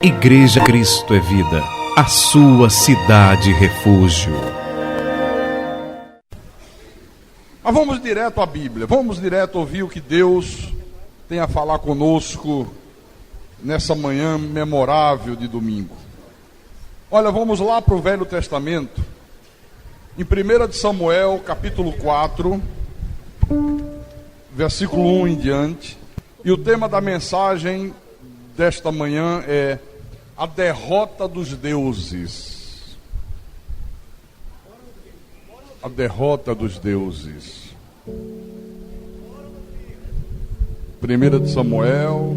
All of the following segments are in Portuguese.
Igreja Cristo é Vida, a sua cidade refúgio. Mas vamos direto à Bíblia, vamos direto ouvir o que Deus tem a falar conosco nessa manhã memorável de domingo. Olha, vamos lá para o Velho Testamento, em 1 de Samuel, capítulo 4, versículo 1 em diante, e o tema da mensagem desta manhã é a derrota dos deuses. A derrota dos deuses. 1 de Samuel,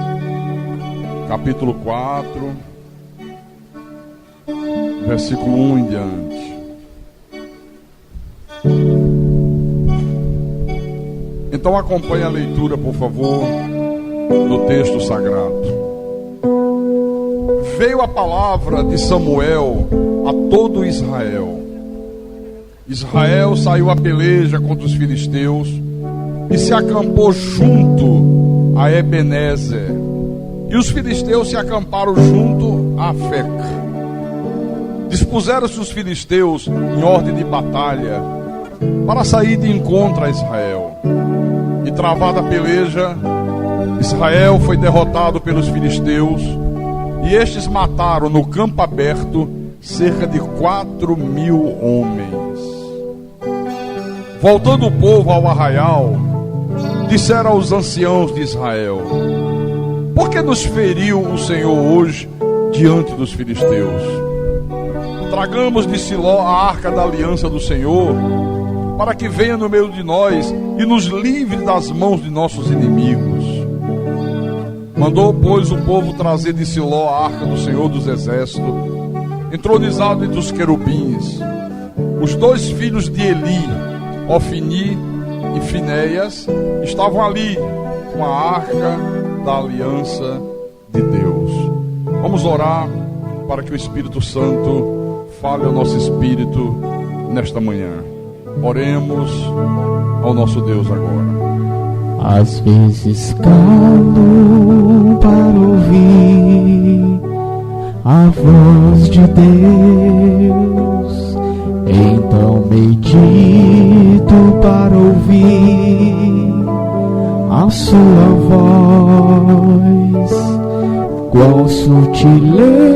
capítulo 4, versículo 1 em diante. Então acompanhe a leitura, por favor, do texto sagrado. Veio a palavra de Samuel a todo Israel. Israel saiu a peleja contra os filisteus e se acampou junto a Ebenezer. E os filisteus se acamparam junto a Afeca. Dispuseram-se os filisteus em ordem de batalha para sair de encontro a Israel. E travada a peleja, Israel foi derrotado pelos filisteus, e estes mataram no campo aberto cerca de 4.000 homens. Voltando o povo ao arraial, disseram aos anciãos de Israel: por que nos feriu o Senhor hoje diante dos filisteus? Tragamos de Siló a arca da aliança do Senhor, para que venha no meio de nós e nos livre das mãos de nossos inimigos. Mandou, pois, o povo trazer de Siló a arca do Senhor dos Exércitos, entronizado entre os querubins. Os dois filhos de Eli, Ofni e Finéias, estavam ali com a arca da aliança de Deus. Vamos orar para que o Espírito Santo fale ao nosso espírito nesta manhã. Oremos ao nosso Deus agora. Às vezes calo para ouvir a voz de Deus, então medito para ouvir a sua voz. Qual sutileza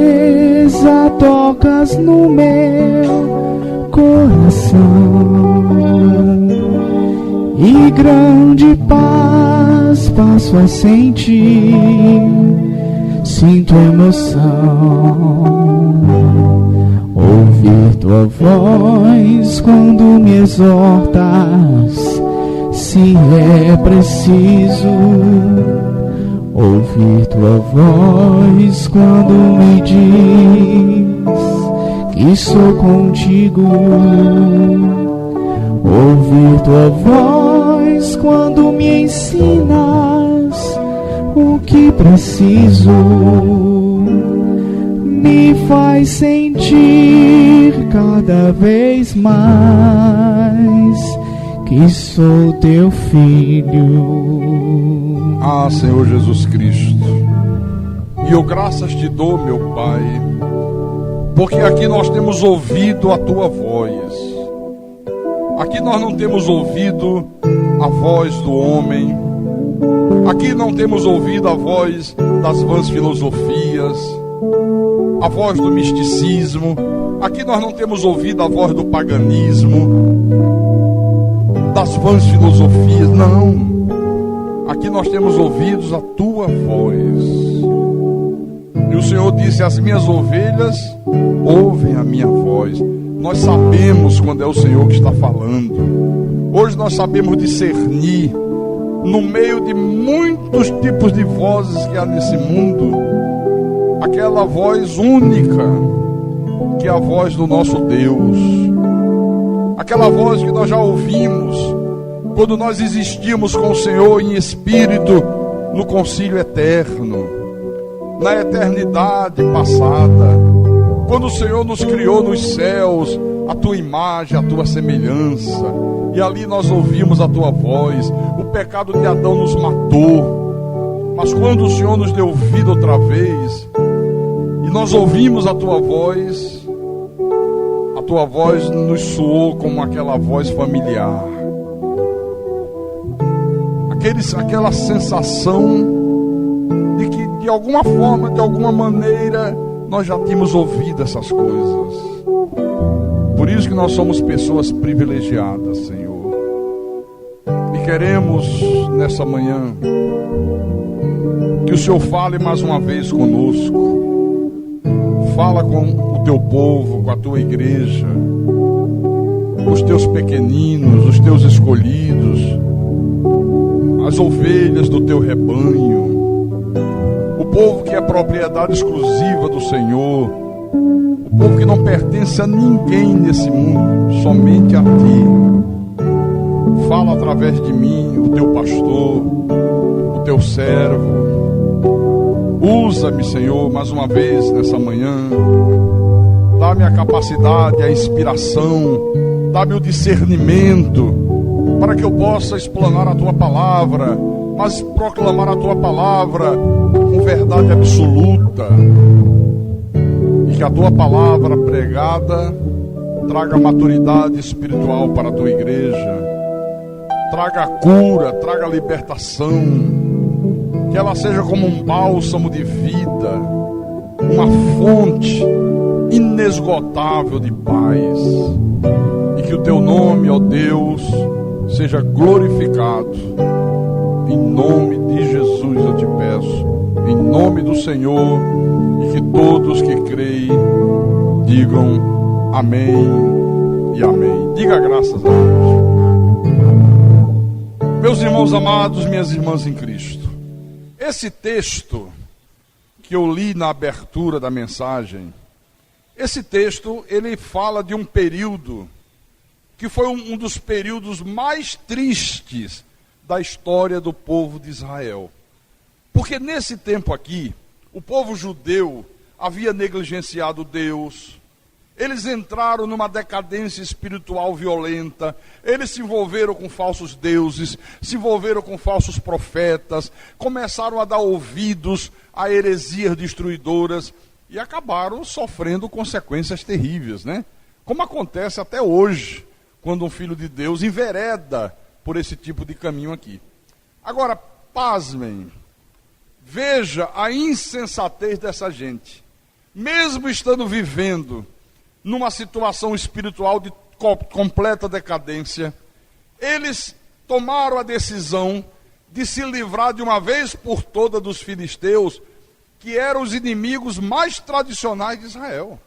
tocas no meu coração, e grande paz passo a sentir, sinto emoção. Ouvir tua voz quando me exortas, se é preciso. Ouvir tua voz quando me diz que sou contigo. Ouvir tua voz quando me ensinas o que preciso, me faz sentir cada vez mais que sou teu filho. Ah, Senhor Jesus Cristo, e eu graças te dou, meu Pai, porque aqui nós temos ouvido a tua voz. Aqui nós não temos ouvido a voz do homem. Aqui não temos ouvido a voz das vãs filosofias, a voz do misticismo. Aqui nós não temos ouvido a voz do paganismo, das vãs filosofias. Não. Aqui nós temos ouvido a tua voz. E o Senhor disse: as minhas ovelhas ouvem a minha voz. Nós sabemos quando é o Senhor que está falando. Hoje nós sabemos discernir, no meio de muitos tipos de vozes que há nesse mundo, aquela voz única, que é a voz do nosso Deus. Aquela voz que nós já ouvimos quando nós existíamos com o Senhor em espírito no concílio eterno, na eternidade passada, quando o Senhor nos criou nos céus, a tua imagem, a tua semelhança, e ali nós ouvimos a tua voz. O pecado de Adão nos matou, mas quando o Senhor nos deu vida outra vez, e nós ouvimos a tua voz nos soou como aquela voz familiar. Aquela sensação de que de alguma forma, de alguma maneira, nós já tínhamos ouvido essas coisas. Por isso que nós somos pessoas privilegiadas, Senhor. E queremos, nessa manhã, que o Senhor fale mais uma vez conosco. Fala com o teu povo, com a tua igreja, os teus pequeninos, os teus escolhidos, as ovelhas do teu rebanho, o povo que é propriedade exclusiva do Senhor, o povo que não pertence a ninguém nesse mundo, somente a ti. Fala através de mim, o teu pastor, o teu servo. Usa-me, Senhor, mais uma vez nessa manhã. Dá-me a capacidade, a inspiração, dá-me o discernimento, para que eu possa explanar a tua palavra, mas proclamar a tua palavra com verdade absoluta. E que a tua palavra pregada traga maturidade espiritual para a tua igreja, traga cura, traga libertação, que ela seja como um bálsamo de vida, uma fonte inesgotável de paz, e que o teu nome, ó Deus, seja glorificado. Em nome de Jesus eu te peço, em nome do Senhor, e que todos que creem digam amém e amém. Diga graças a Deus. Meus irmãos amados, minhas irmãs em Cristo, esse texto que eu li na abertura da mensagem, esse texto, ele fala de um período que foi um dos períodos mais tristes da história do povo de Israel. Porque nesse tempo aqui, o povo judeu havia negligenciado Deus, eles entraram numa decadência espiritual violenta, eles se envolveram com falsos deuses, se envolveram com falsos profetas, começaram a dar ouvidos a heresias destruidoras e acabaram sofrendo consequências terríveis, né? Como acontece até hoje, quando um filho de Deus envereda por esse tipo de caminho aqui. Agora, pasmem, veja a insensatez dessa gente. Mesmo estando vivendo numa situação espiritual de completa decadência, eles tomaram a decisão de se livrar de uma vez por todas dos filisteus, que eram os inimigos mais tradicionais de Israel.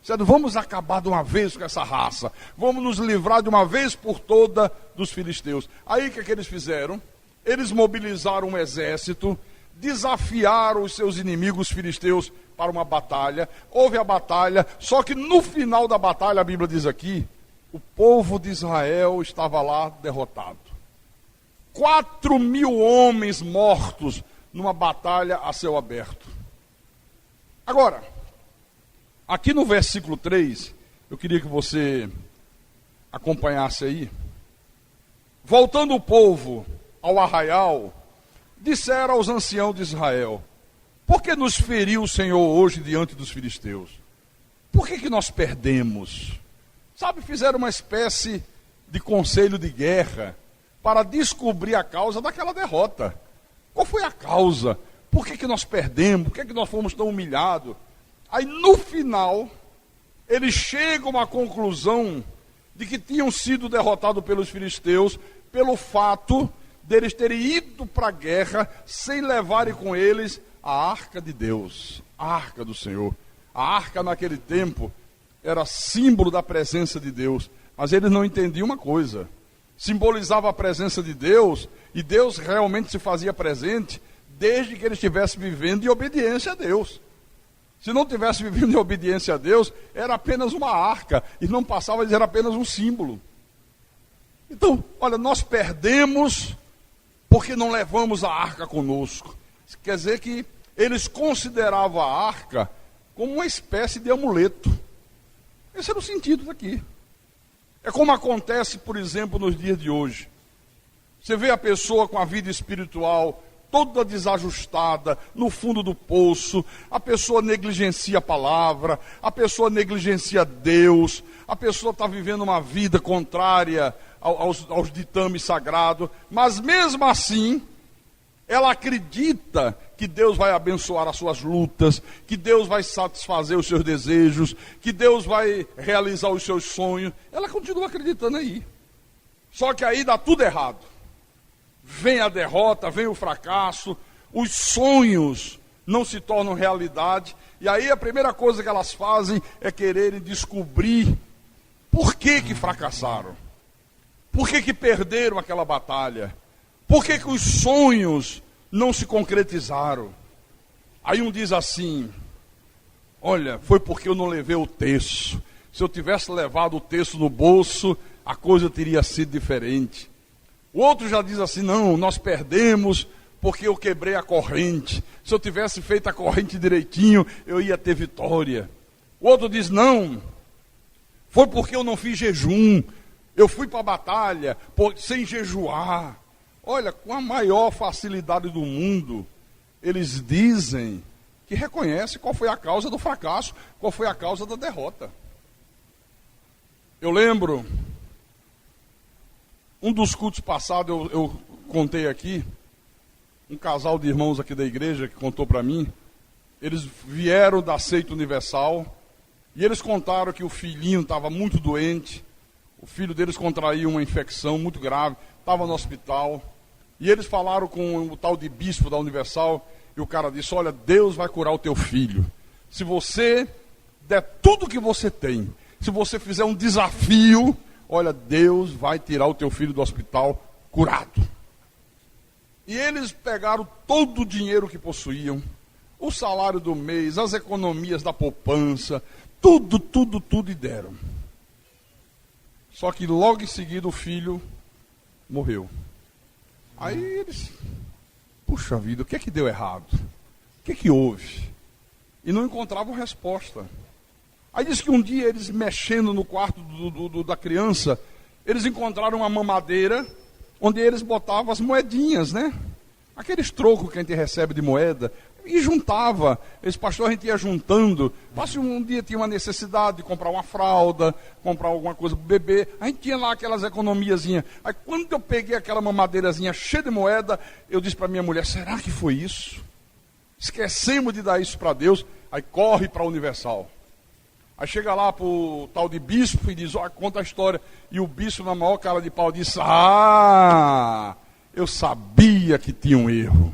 Dizendo, vamos acabar de uma vez com essa raça, vamos nos livrar de uma vez por toda dos filisteus. Aí o que eles fizeram? Eles mobilizaram um exército, desafiaram os seus inimigos filisteus para uma batalha. Houve a batalha, só que no final da batalha, a Bíblia diz aqui, o povo de Israel estava lá derrotado. 4.000 homens mortos numa batalha a céu aberto. Agora, aqui no versículo 3, eu queria que você acompanhasse aí. Voltando o povo ao arraial, disseram aos anciãos de Israel, por que nos feriu o Senhor hoje diante dos filisteus? Por que nós perdemos? Sabe, fizeram uma espécie de conselho de guerra para descobrir a causa daquela derrota. Qual foi a causa? Por que nós perdemos? Por que nós fomos tão humilhados? Aí no final, eles chegam à conclusão de que tinham sido derrotados pelos filisteus pelo fato deles terem ido para a guerra sem levarem com eles a arca de Deus, a arca do Senhor. A arca naquele tempo era símbolo da presença de Deus, mas eles não entendiam uma coisa. Simbolizava a presença de Deus, e Deus realmente se fazia presente desde que eles estivessem vivendo em obediência a Deus. Se não tivesse vivendo em obediência a Deus, era apenas uma arca, e não passava a dizer apenas um símbolo. Então, olha, nós perdemos porque não levamos a arca conosco. Quer dizer que eles consideravam a arca como uma espécie de amuleto. Esse era o sentido daqui. É como acontece, por exemplo, nos dias de hoje. Você vê a pessoa com a vida espiritual toda desajustada, no fundo do poço. A pessoa negligencia a palavra, a pessoa negligencia Deus, a pessoa está vivendo uma vida contrária aos ditames sagrados, mas mesmo assim, ela acredita que Deus vai abençoar as suas lutas, que Deus vai satisfazer os seus desejos, que Deus vai realizar os seus sonhos. Ela continua acreditando aí. Só que aí dá tudo errado. Vem a derrota, vem o fracasso, os sonhos não se tornam realidade. E aí a primeira coisa que elas fazem é quererem descobrir por que fracassaram. Por que perderam aquela batalha. Por que os sonhos não se concretizaram? Aí um diz assim: olha, foi porque eu não levei o terço. Se eu tivesse levado o terço no bolso, a coisa teria sido diferente. O outro já diz assim: não, nós perdemos porque eu quebrei a corrente. Se eu tivesse feito a corrente direitinho, eu ia ter vitória. O outro diz: não, foi porque eu não fiz jejum. Eu fui para a batalha sem jejuar. Olha, com a maior facilidade do mundo, eles dizem que reconhecem qual foi a causa do fracasso, qual foi a causa da derrota. Eu lembro, um dos cultos passados, eu contei aqui, um casal de irmãos aqui da igreja que contou para mim, eles vieram da Seita Universal, e eles contaram que o filhinho estava muito doente, o filho deles contraiu uma infecção muito grave, estava no hospital. E eles falaram com o tal de bispo da Universal, e o cara disse: olha, Deus vai curar o teu filho. Se você der tudo que você tem, se você fizer um desafio, olha, Deus vai tirar o teu filho do hospital curado. E eles pegaram todo o dinheiro que possuíam, o salário do mês, as economias da poupança, tudo e deram. Só que logo em seguida o filho morreu. Aí eles, puxa vida, o que é que deu errado? O que é que houve? E não encontravam resposta. Aí diz que um dia eles, mexendo no quarto da criança, eles encontraram uma mamadeira onde eles botavam as moedinhas, né? Aqueles trocos que a gente recebe de moeda. E juntava. Esse pastor, a gente ia juntando. Mas um dia tinha uma necessidade de comprar uma fralda, comprar alguma coisa para o bebê. A gente tinha lá aquelas economiazinhas. Aí quando eu peguei aquela mamadeirazinha cheia de moeda, eu disse para minha mulher: será que foi isso? Esquecemos de dar isso para Deus. Aí corre para a Universal. Aí chega lá para o tal de bispo e diz: ó, conta a história. E o bispo, na maior cara de pau, disse: ah, eu sabia que tinha um erro.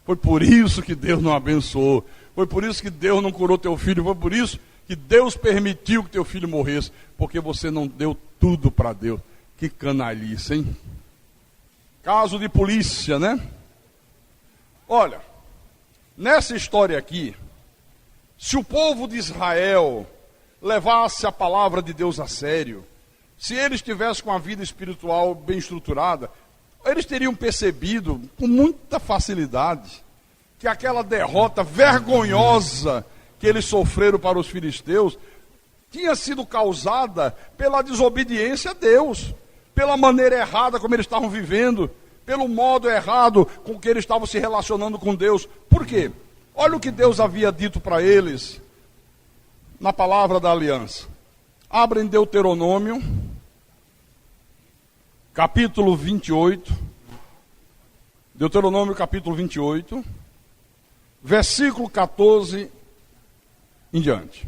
Foi por isso que Deus não abençoou. Foi por isso que Deus não curou teu filho. Foi por isso que Deus permitiu que teu filho morresse. Porque você não deu tudo para Deus. Que canalice, hein? Caso de polícia, né? Olha, nessa história aqui, se o povo de Israel levasse a palavra de Deus a sério, se eles tivessem com a vida espiritual bem estruturada, eles teriam percebido com muita facilidade que aquela derrota vergonhosa que eles sofreram para os filisteus tinha sido causada pela desobediência a Deus, pela maneira errada como eles estavam vivendo, pelo modo errado com que eles estavam se relacionando com Deus. Por quê? Olha o que Deus havia dito para eles na palavra da aliança. Abra em Deuteronômio, capítulo 28, Deuteronômio capítulo 28, versículo 14 em diante.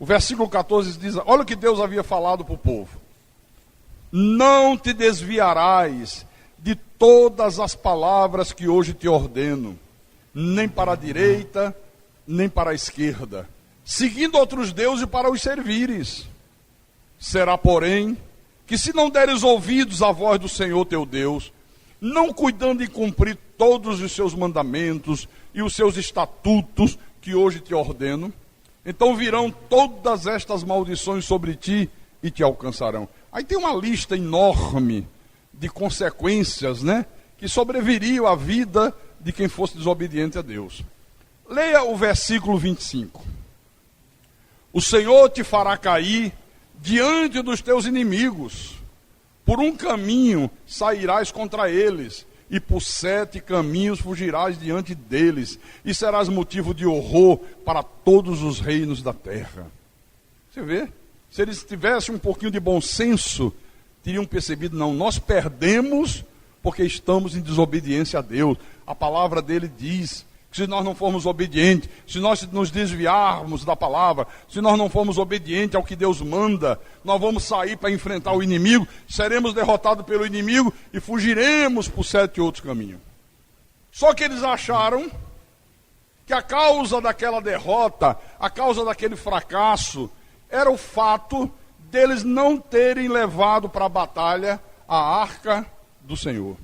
O versículo 14 diz: olha o que Deus havia falado para o povo: não te desviarás de todas as palavras que hoje te ordeno, nem para a direita, nem para a esquerda, seguindo outros deuses para os servires. Será, porém, que se não deres ouvidos à voz do Senhor teu Deus, não cuidando em cumprir todos os seus mandamentos e os seus estatutos que hoje te ordeno, então virão todas estas maldições sobre ti e te alcançarão. Aí tem uma lista enorme de consequências, né, que sobreviriam à vida de quem fosse desobediente a Deus. Leia o versículo 25. O Senhor te fará cair diante dos teus inimigos. Por um caminho sairás contra eles, e por 7 caminhos fugirás diante deles, e serás motivo de horror para todos os reinos da terra. Você vê? Se eles tivessem um pouquinho de bom senso, teriam percebido, não, nós perdemos porque estamos em desobediência a Deus. A palavra dele diz que se nós não formos obedientes, se nós nos desviarmos da palavra, se nós não formos obedientes ao que Deus manda, nós vamos sair para enfrentar o inimigo, seremos derrotados pelo inimigo e fugiremos por 7 outros caminhos. Só que eles acharam que a causa daquela derrota, a causa daquele fracasso, era o fato deles não terem levado para a batalha a arca do Senhor.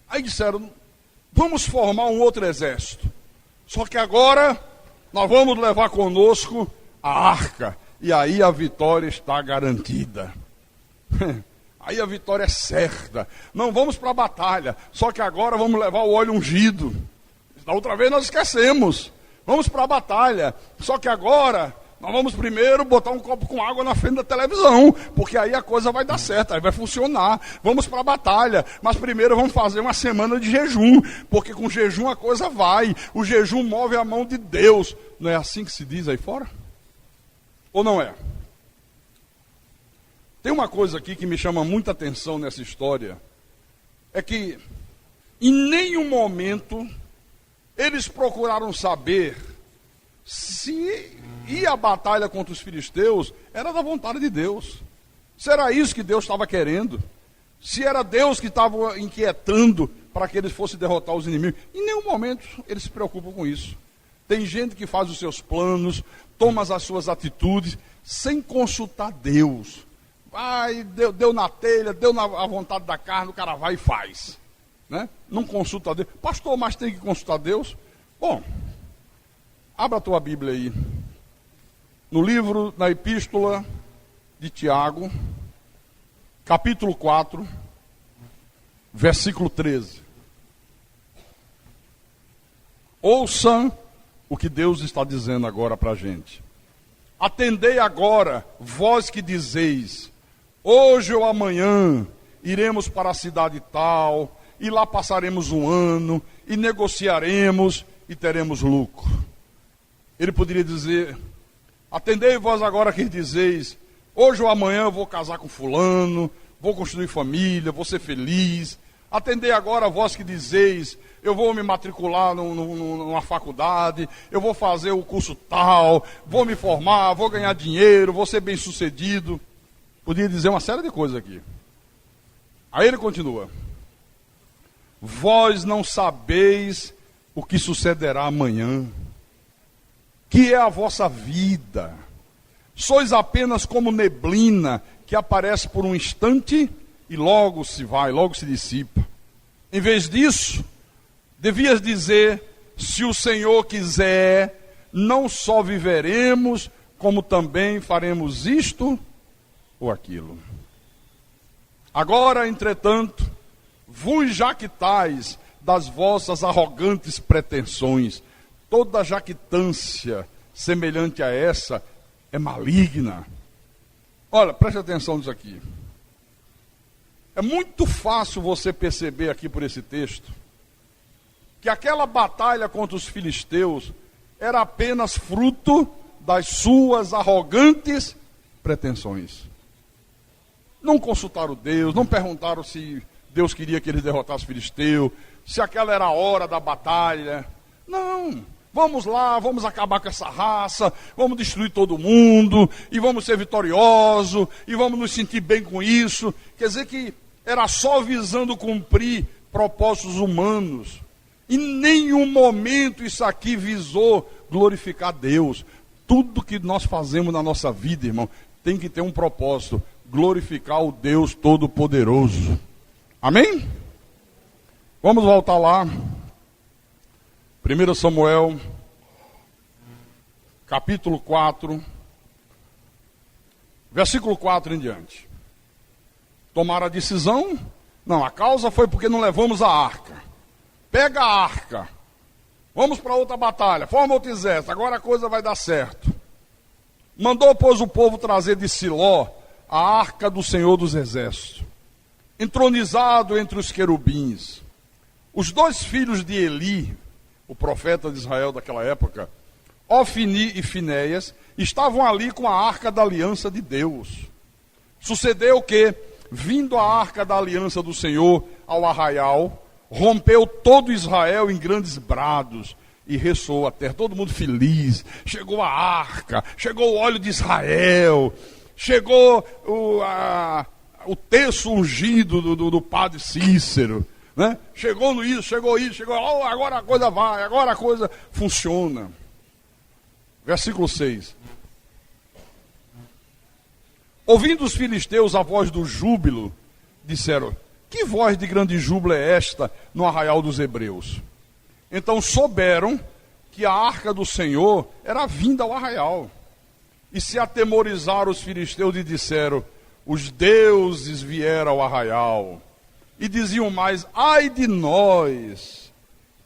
Aí disseram, vamos formar um outro exército. Só que agora nós vamos levar conosco a arca. E aí a vitória está garantida. Aí a vitória é certa. Não vamos para a batalha. Só que agora vamos levar o óleo ungido. Da outra vez nós esquecemos. Vamos para a batalha. Só que agora nós vamos primeiro botar um copo com água na frente da televisão, porque aí a coisa vai dar certo, aí vai funcionar. Vamos para a batalha, mas primeiro vamos fazer uma semana de jejum, porque com jejum a coisa vai. O jejum move a mão de Deus. Não é assim que se diz aí fora? Ou não é? Tem uma coisa aqui que me chama muita atenção nessa história, é que em nenhum momento eles procuraram saber se a batalha contra os filisteus era da vontade de Deus. Se era isso que Deus estava querendo. Se era Deus que estava inquietando para que eles fossem derrotar os inimigos. Em nenhum momento eles se preocupam com isso. Tem gente que faz os seus planos, toma as suas atitudes, sem consultar Deus. Vai, deu na telha, deu na vontade da carne, o cara vai e faz. Né? Não consulta Deus. Pastor, mas tem que consultar Deus? Bom, abra a tua Bíblia aí. No livro, na epístola de Tiago, capítulo 4, versículo 13. Ouça o que Deus está dizendo agora para a gente. Atendei agora, vós que dizeis, hoje ou amanhã iremos para a cidade tal, e lá passaremos um ano, e negociaremos, e teremos lucro. Ele poderia dizer, atendei vós agora que dizeis, hoje ou amanhã eu vou casar com fulano, vou construir família, vou ser feliz. Atendei agora vós que dizeis, eu vou me matricular numa faculdade, eu vou fazer o curso tal, vou me formar, vou ganhar dinheiro, vou ser bem sucedido. Podia dizer uma série de coisas aqui. Aí ele continua. Vós não sabeis o que sucederá amanhã, que é a vossa vida. Sois apenas como neblina que aparece por um instante e logo se vai, logo se dissipa. Em vez disso, devias dizer, se o Senhor quiser, não só viveremos, como também faremos isto ou aquilo. Agora, entretanto, vos jactais das vossas arrogantes pretensões. Toda jactância semelhante a essa é maligna. Olha, preste atenção nisso aqui. É muito fácil você perceber aqui por esse texto que aquela batalha contra os filisteus era apenas fruto das suas arrogantes pretensões. Não consultaram Deus, não perguntaram se Deus queria que eles derrotassem os filisteus, se aquela era a hora da batalha. Não, vamos lá, vamos acabar com essa raça, vamos destruir todo mundo, e vamos ser vitoriosos, e vamos nos sentir bem com isso. Quer dizer que era só visando cumprir propósitos humanos. Em nenhum momento isso aqui visou glorificar Deus. Tudo que nós fazemos na nossa vida, irmão, tem que ter um propósito: glorificar o Deus Todo-Poderoso. Amém? Vamos voltar lá. 1 Samuel, capítulo 4, versículo 4 em diante. Tomaram a decisão? Não, a causa foi porque não levamos a arca. Pega a arca. Vamos para outra batalha. Forma outro exército. Agora a coisa vai dar certo. Mandou, pois, o povo trazer de Siló a arca do Senhor dos Exércitos, entronizado entre os querubins. Os dois filhos de Eli, o profeta de Israel daquela época, Ofni e Finéias, estavam ali com a arca da aliança de Deus. Sucedeu que, vindo a arca da aliança do Senhor ao arraial, rompeu todo Israel em grandes brados e ressoou a terra. Todo mundo feliz. Chegou a arca, chegou o óleo de Israel, chegou o terço ungido do padre Cícero, né? Chegou isso, oh, agora a coisa vai, agora a coisa funciona. Versículo 6. Ouvindo os filisteus a voz do júbilo, disseram: que voz de grande júbilo é esta no arraial dos hebreus? Então souberam que a arca do Senhor era vinda ao arraial. E se atemorizaram os filisteus e disseram: os deuses vieram ao arraial. E diziam mais: ai de nós,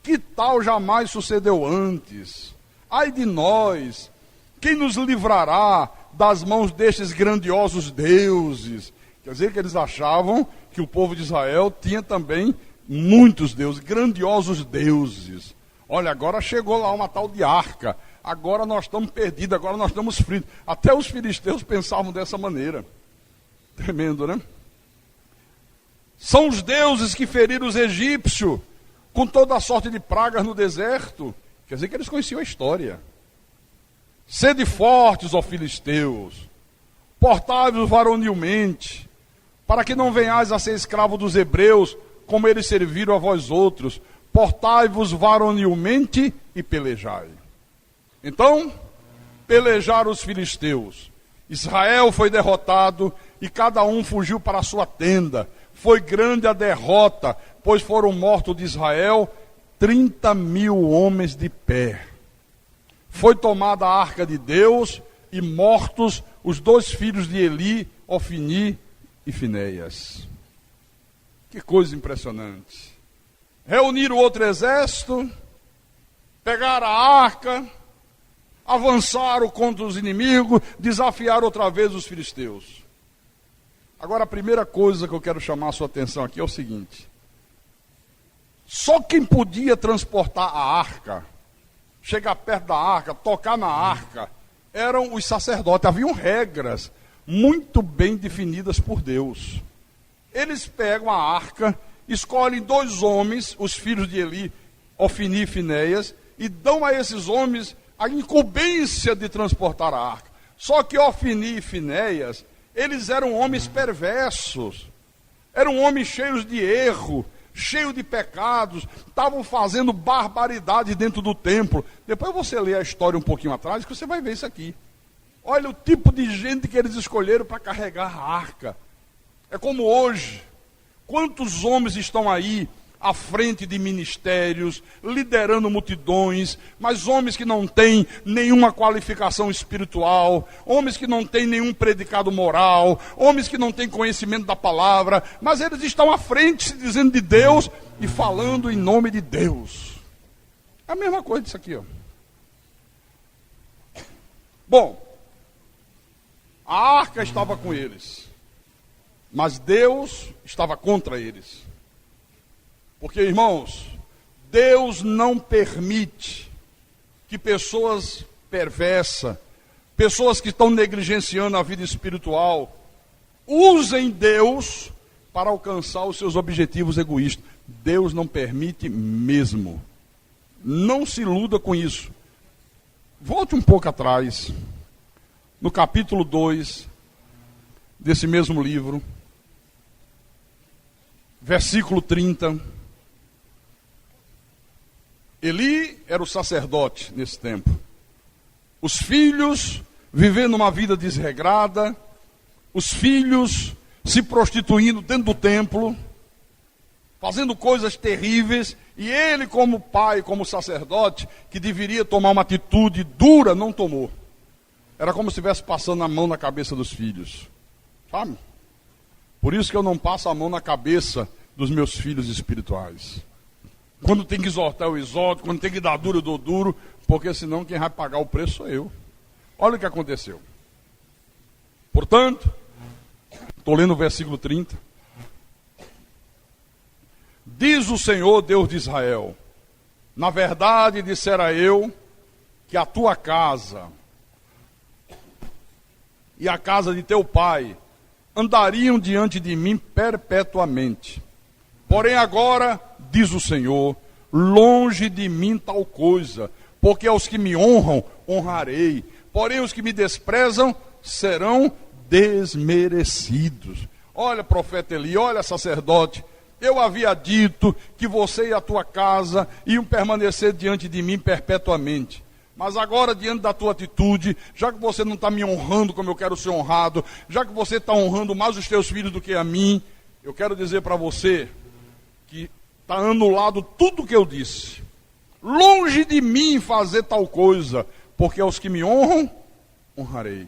que tal jamais sucedeu antes? Ai de nós, quem nos livrará das mãos destes grandiosos deuses? Quer dizer que eles achavam que o povo de Israel tinha também muitos deuses, grandiosos deuses. Olha, agora chegou lá uma tal de arca, agora nós estamos perdidos, agora nós estamos fritos. Até os filisteus pensavam dessa maneira. Tremendo, né? São os deuses que feriram os egípcios com toda a sorte de pragas no deserto. Quer dizer que eles conheciam a história. Sede fortes, ó filisteus, portai-vos varonilmente, para que não venhais a ser escravo dos hebreus, como eles serviram a vós outros. Portai-vos varonilmente e pelejai. Então, pelejaram os filisteus. Israel foi derrotado e cada um fugiu para a sua tenda. Foi grande a derrota, pois foram mortos de Israel 30.000 homens de pé. Foi tomada a arca de Deus e mortos os dois filhos de Eli, Ofni e Finéias. Que coisa impressionante. Reuniram outro exército, pegaram a arca, avançaram contra os inimigos, desafiaram outra vez os filisteus. Agora a primeira coisa que eu quero chamar a sua atenção aqui é o seguinte: só quem podia transportar a arca, chegar perto da arca, tocar na arca, eram os sacerdotes. Haviam regras muito bem definidas por Deus. Eles pegam a arca, escolhem dois homens, os filhos de Eli, Ofni e Finéias, e dão a esses homens a incumbência de transportar a arca. Só que Ofni e Finéias, eles eram homens perversos, eram homens cheios de erro, cheios de pecados, estavam fazendo barbaridade dentro do templo. Depois você lê a história um pouquinho atrás, que você vai ver isso aqui. Olha o tipo de gente que eles escolheram para carregar a arca. É como hoje. Quantos homens estão aí à frente de ministérios, liderando multidões, mas homens que não têm nenhuma qualificação espiritual, homens que não têm nenhum predicado moral, homens que não têm conhecimento da palavra, mas eles estão à frente se dizendo de Deus e falando em nome de Deus. É a mesma coisa disso aqui, ó. Bom, a arca estava com eles, mas Deus estava contra eles. Porque, irmãos, Deus não permite que pessoas perversas, pessoas que estão negligenciando a vida espiritual, usem Deus para alcançar os seus objetivos egoístas. Deus não permite mesmo. Não se iluda com isso. Volte um pouco atrás, no capítulo 2 desse mesmo livro, versículo 30. Eli era o sacerdote nesse tempo. Os filhos vivendo uma vida desregrada, os filhos se prostituindo dentro do templo, fazendo coisas terríveis, e ele, como pai, como sacerdote, que deveria tomar uma atitude dura, não tomou. Era como se estivesse passando a mão na cabeça dos filhos, sabe? Por isso que eu não passo a mão na cabeça dos meus filhos espirituais. Quando tem que exortar, eu exorto. Quando tem que dar duro, eu dou duro. Porque senão quem vai pagar o preço sou eu. Olha o que aconteceu. Portanto, estou lendo o versículo 30. Diz o Senhor, Deus de Israel: na verdade dissera eu que a tua casa e a casa de teu pai andariam diante de mim perpetuamente. Porém agora, diz o Senhor, longe de mim tal coisa, porque aos que me honram, honrarei, porém os que me desprezam serão desmerecidos. Olha, profeta Eli, olha, sacerdote, eu havia dito que você e a tua casa iam permanecer diante de mim perpetuamente. Mas agora, diante da tua atitude, já que você não está me honrando como eu quero ser honrado, já que você está honrando mais os teus filhos do que a mim, eu quero dizer para você que está anulado tudo o que eu disse. Longe de mim fazer tal coisa, porque aos que me honram, honrarei.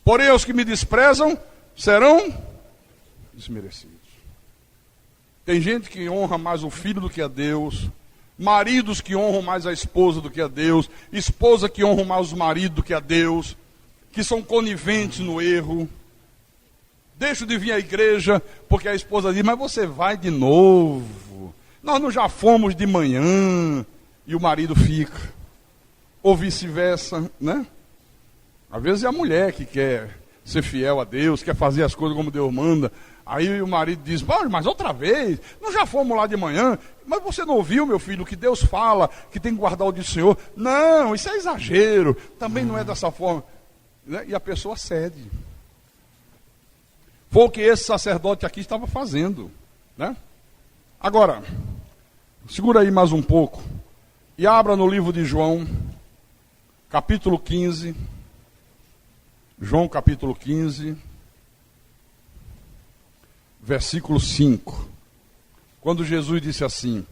Porém, aos que me desprezam, serão desmerecidos. Tem gente que honra mais o filho do que a Deus, maridos que honram mais a esposa do que a Deus, esposa que honram mais o marido do que a Deus, que são coniventes no erro. Deixo de vir à igreja porque a esposa diz: mas você vai de novo, nós não já fomos de manhã, e o marido fica, ou vice-versa, né? Às vezes é a mulher que quer ser fiel a Deus, quer fazer as coisas como Deus manda. Aí o marido diz: mas outra vez, nós já fomos lá de manhã, mas você não ouviu, meu filho, que Deus fala que tem que guardar o dia do Senhor? Não, isso é exagero, também não é dessa forma, né? E a pessoa cede. Foi o que esse sacerdote aqui estava fazendo, né? Agora, segura aí mais um pouco e abra no livro de João, capítulo 15, João capítulo 15, versículo 5, quando Jesus disse assim: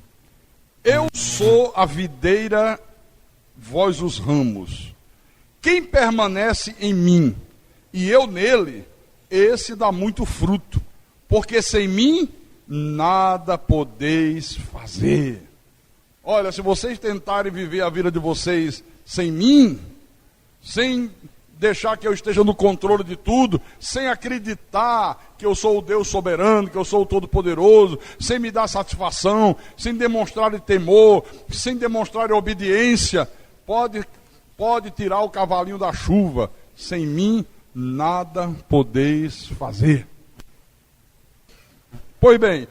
eu sou a videira, vós os ramos. Quem permanece em mim e eu nele, esse dá muito fruto, porque sem mim nada podeis fazer. Olha, se vocês tentarem viver a vida de vocês sem mim, sem deixar que eu esteja no controle de tudo, sem acreditar que eu sou o Deus soberano, que eu sou o Todo-Poderoso, sem me dar satisfação, sem demonstrar temor, sem demonstrar obediência, pode tirar o cavalinho da chuva. Sem mim, nada podeis fazer. Pois bem,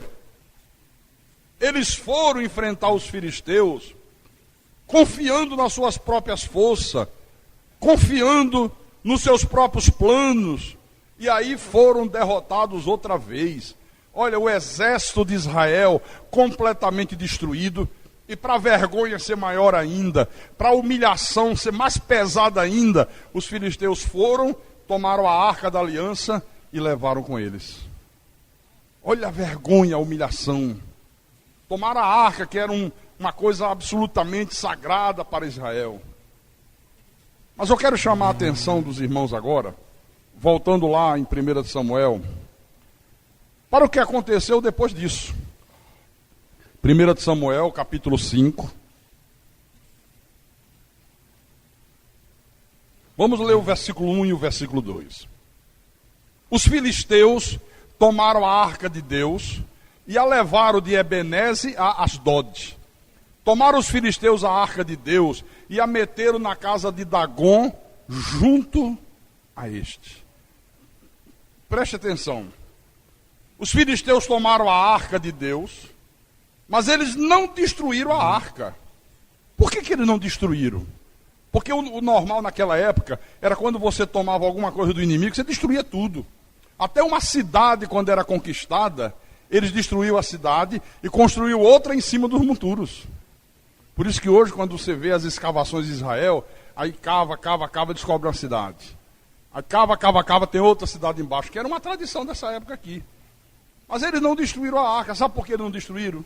eles foram enfrentar os filisteus, confiando nas suas próprias forças, confiando nos seus próprios planos, e aí foram derrotados outra vez. Olha, o exército de Israel completamente destruído, e para a vergonha ser maior ainda, para a humilhação ser mais pesada ainda, os filisteus foram, tomaram a arca da aliança e levaram com eles. Olha a vergonha, a humilhação. Tomaram a arca, que era uma coisa absolutamente sagrada para Israel. Mas eu quero chamar a atenção dos irmãos agora, voltando lá em 1 Samuel, para o que aconteceu depois disso. 1 Samuel, capítulo 5. Vamos ler o versículo 1 e o versículo 2. Os filisteus tomaram a arca de Deus e a levaram de Ebenezer a Asdod. Tomaram os filisteus a arca de Deus e a meteram na casa de Dagom, junto a este. Preste atenção. Os filisteus tomaram a arca de Deus, mas eles não destruíram a arca. Por que eles não destruíram? Porque o normal naquela época era quando você tomava alguma coisa do inimigo, você destruía tudo. Até uma cidade, quando era conquistada, eles destruíam a cidade e construíam outra em cima dos monturos. Por isso que hoje, quando você vê as escavações de Israel, aí cava, descobre uma cidade. Aí cava, tem outra cidade embaixo, que era uma tradição dessa época aqui. Mas eles não destruíram a arca. Sabe por que eles não destruíram?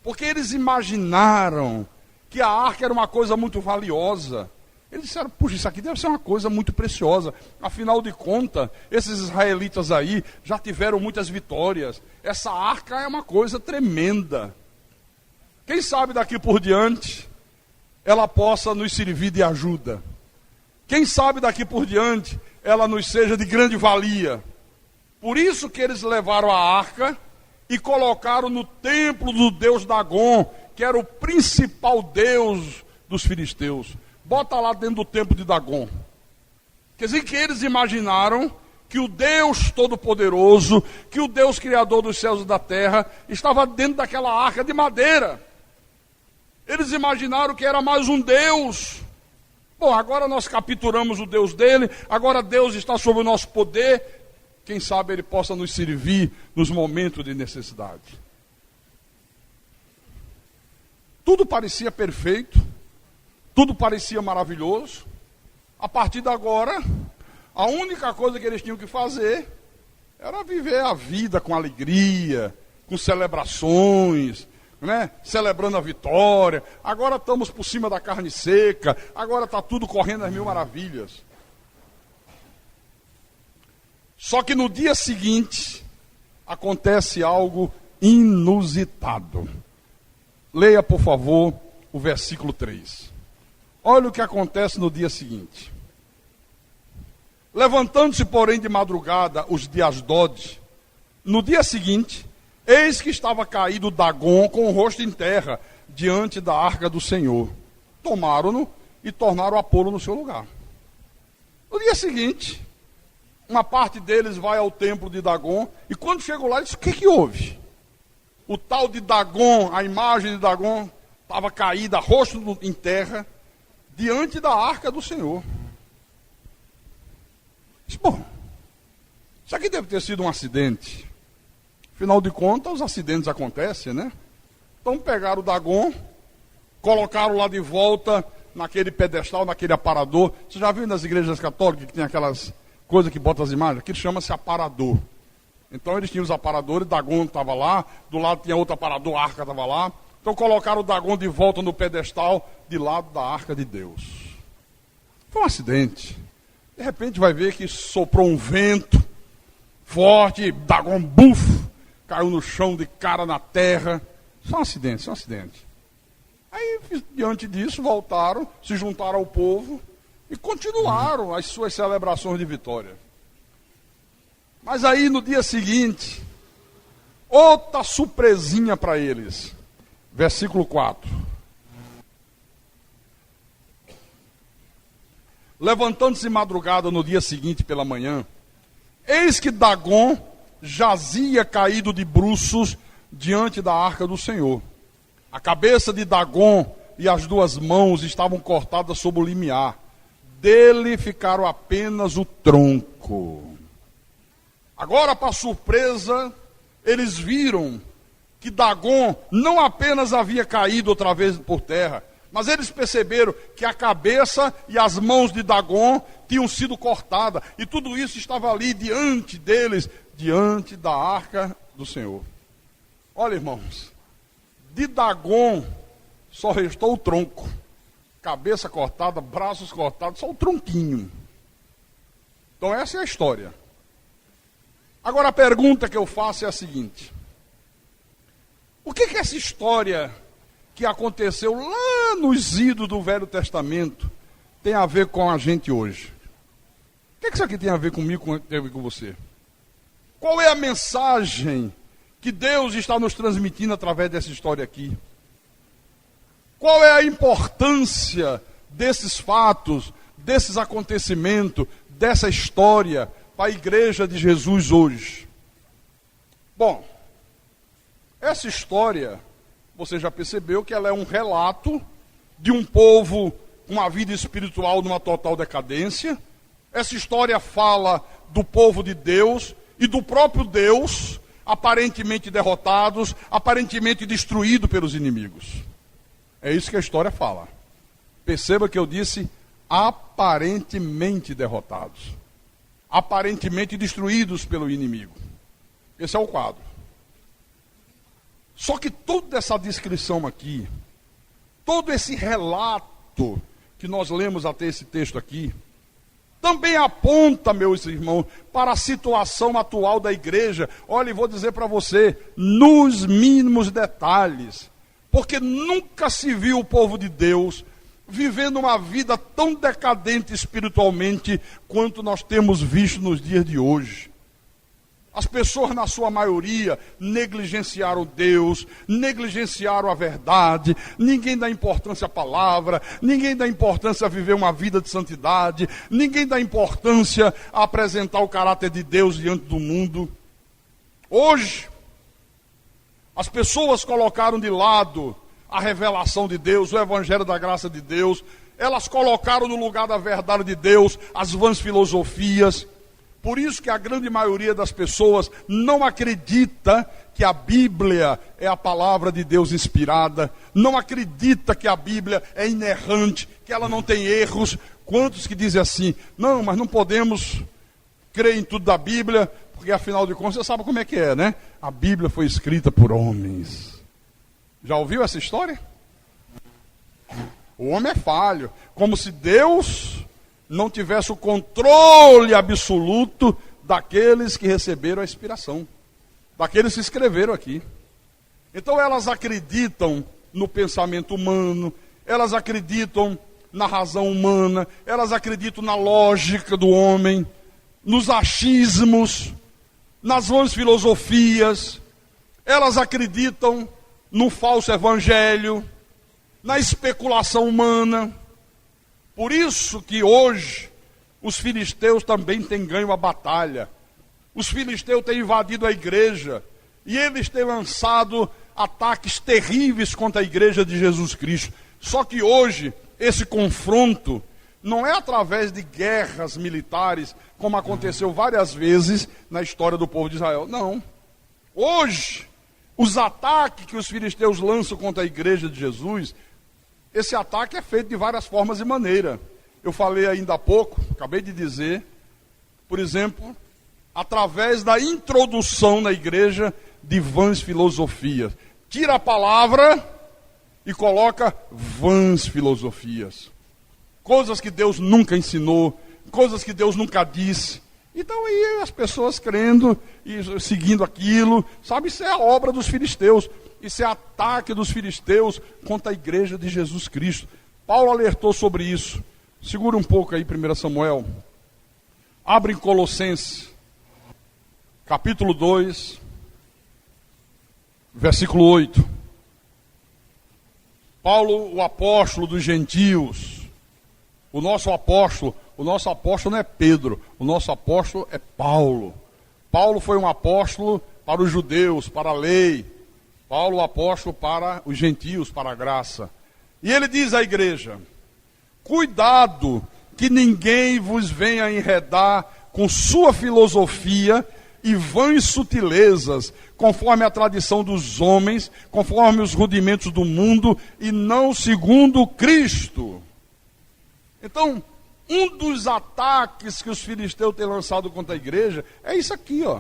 Porque eles imaginaram que a arca era uma coisa muito valiosa. Eles disseram: puxa, isso aqui deve ser uma coisa muito preciosa. Afinal de contas, esses israelitas aí já tiveram muitas vitórias. Essa arca é uma coisa tremenda. Quem sabe daqui por diante ela possa nos servir de ajuda. Quem sabe daqui por diante ela nos seja de grande valia. Por isso que eles levaram a arca e colocaram no templo do deus Dagon, que era o principal deus dos filisteus. Bota lá dentro do templo de Dagon. Quer dizer que eles imaginaram que o Deus Todo-Poderoso, que o Deus Criador dos céus e da terra, estava dentro daquela arca de madeira. Eles imaginaram que era mais um Deus. Bom, agora nós capturamos o Deus dele, agora Deus está sob o nosso poder. Quem sabe ele possa nos servir nos momentos de necessidade. Tudo parecia perfeito, tudo parecia maravilhoso. A partir de agora, a única coisa que eles tinham que fazer era viver a vida com alegria, com celebrações, né? Celebrando a vitória. Agora estamos por cima da carne seca, agora está tudo correndo às mil maravilhas. Só que no dia seguinte, acontece algo inusitado. Leia, por favor, o versículo 3. Olha o que acontece no dia seguinte. Levantando-se, porém, de madrugada os de Asdod, no dia seguinte, eis que estava caído Dagon com o rosto em terra, diante da arca do Senhor. Tomaram-no e tornaram a pô-lo no seu lugar. No dia seguinte, uma parte deles vai ao templo de Dagon, e quando chegou lá, diz: o que houve? O tal de Dagon, a imagem de Dagon, estava caída, rosto em terra, diante da arca do Senhor. Bom, isso aqui deve ter sido um acidente. Afinal de contas, os acidentes acontecem, né? Então pegaram o Dagon, colocaram lá de volta naquele pedestal, naquele aparador. Você já viu nas igrejas católicas que tem aquelas coisas que botam as imagens? Aquilo chama-se aparador. Então eles tinham os aparadores, Dagon estava lá, do lado tinha outro aparador, a arca estava lá. Então colocaram o Dagon de volta no pedestal, de lado da arca de Deus. Foi um acidente. De repente vai ver que soprou um vento forte, Dagon, buf, caiu no chão de cara na terra. Só um acidente, só um acidente. Aí, diante disso, voltaram, se juntaram ao povo e continuaram as suas celebrações de vitória. Mas aí, no dia seguinte, outra surpresinha para eles. Versículo 4. Levantando-se madrugada no dia seguinte pela manhã, eis que Dagon jazia caído de bruços diante da arca do Senhor. A cabeça de Dagon e as duas mãos estavam cortadas sob o limiar. Dele ficaram apenas o tronco. Agora, para surpresa, eles viram que Dagon não apenas havia caído outra vez por terra, mas eles perceberam que a cabeça e as mãos de Dagon tinham sido cortadas. E tudo isso estava ali diante deles, diante da arca do Senhor. Olha, irmãos, de Dagon só restou o tronco. Cabeça cortada, braços cortados, só o tronquinho. Então essa é a história. Agora a pergunta que eu faço é a seguinte: o que essa história que aconteceu lá nos idos do Velho Testamento tem a ver com a gente hoje? O que isso aqui tem a ver comigo, tem a ver com você? Qual é a mensagem que Deus está nos transmitindo através dessa história aqui? Qual é a importância desses fatos, desses acontecimentos, dessa história para a igreja de Jesus hoje? Bom, essa história, você já percebeu que ela é um relato de um povo com uma vida espiritual numa total decadência. Essa história fala do povo de Deus e do próprio Deus, aparentemente derrotados, aparentemente destruídos pelos inimigos. É isso que a história fala. Perceba que eu disse aparentemente derrotados, aparentemente destruídos pelo inimigo. Esse é o quadro. Só que toda essa descrição aqui, todo esse relato que nós lemos até esse texto aqui, também aponta, meus irmãos, para a situação atual da igreja. Olha, vou dizer para você, nos mínimos detalhes, porque nunca se viu o povo de Deus vivendo uma vida tão decadente espiritualmente quanto nós temos visto nos dias de hoje. As pessoas, na sua maioria, negligenciaram Deus, negligenciaram a verdade, ninguém dá importância à palavra, ninguém dá importância a viver uma vida de santidade, ninguém dá importância a apresentar o caráter de Deus diante do mundo. Hoje, as pessoas colocaram de lado a revelação de Deus, o evangelho da graça de Deus, elas colocaram no lugar da verdade de Deus as vãs filosofias. Por isso que a grande maioria das pessoas não acredita que a Bíblia é a palavra de Deus inspirada, não acredita que a Bíblia é inerrante, que ela não tem erros. Quantos que dizem assim, não, mas não podemos crer em tudo da Bíblia, porque afinal de contas, você sabe como é que é, né? A Bíblia foi escrita por homens. Já ouviu essa história? O homem é falho, como se Deus não tivesse o controle absoluto daqueles que receberam a inspiração, daqueles que escreveram aqui. Então elas acreditam no pensamento humano, elas acreditam na razão humana, elas acreditam na lógica do homem, nos achismos, nas vãs filosofias, elas acreditam no falso evangelho, na especulação humana. Por isso que hoje os filisteus também têm ganho a batalha. Os filisteus têm invadido a igreja e eles têm lançado ataques terríveis contra a igreja de Jesus Cristo. Só que hoje esse confronto não é através de guerras militares, como aconteceu várias vezes na história do povo de Israel. Não. Hoje, os ataques que os filisteus lançam contra a igreja de Jesus, esse ataque é feito de várias formas e maneiras. Eu falei ainda há pouco, acabei de dizer, por exemplo, através da introdução na igreja de vãs filosofias. Tira a palavra e coloca vãs filosofias. Coisas que Deus nunca ensinou, coisas que Deus nunca disse. Então aí as pessoas crendo e seguindo aquilo, sabe, isso é a obra dos filisteus. Isso é ataque dos filisteus contra a igreja de Jesus Cristo. Paulo alertou sobre isso. Segura um pouco aí 1 Samuel. Abre em Colossenses, capítulo 2, versículo 8. Paulo, o apóstolo dos gentios. O nosso apóstolo não é Pedro, o nosso apóstolo é Paulo. Paulo foi um apóstolo para os judeus, para a lei. Paulo, o apóstolo para os gentios, para a graça. E ele diz à igreja: cuidado que ninguém vos venha enredar com sua filosofia e vãs sutilezas, conforme a tradição dos homens, conforme os rudimentos do mundo, e não segundo Cristo. Então, um dos ataques que os filisteus têm lançado contra a igreja é isso aqui, ó.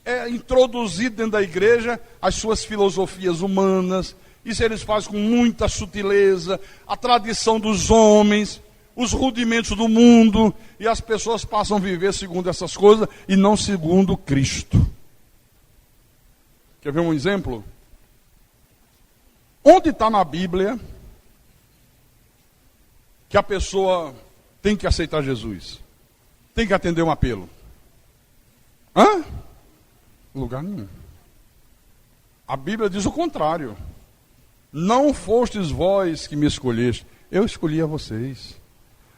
É introduzir dentro da igreja as suas filosofias humanas. Isso eles fazem com muita sutileza, a tradição dos homens, os rudimentos do mundo, e as pessoas passam a viver segundo essas coisas e não segundo Cristo. Quer ver um exemplo? Onde está na Bíblia que a pessoa tem que aceitar Jesus? Tem que atender um apelo? Hã? Lugar nenhum. A Bíblia diz o contrário. Não fostes vós que me escolheste, eu escolhi a vocês.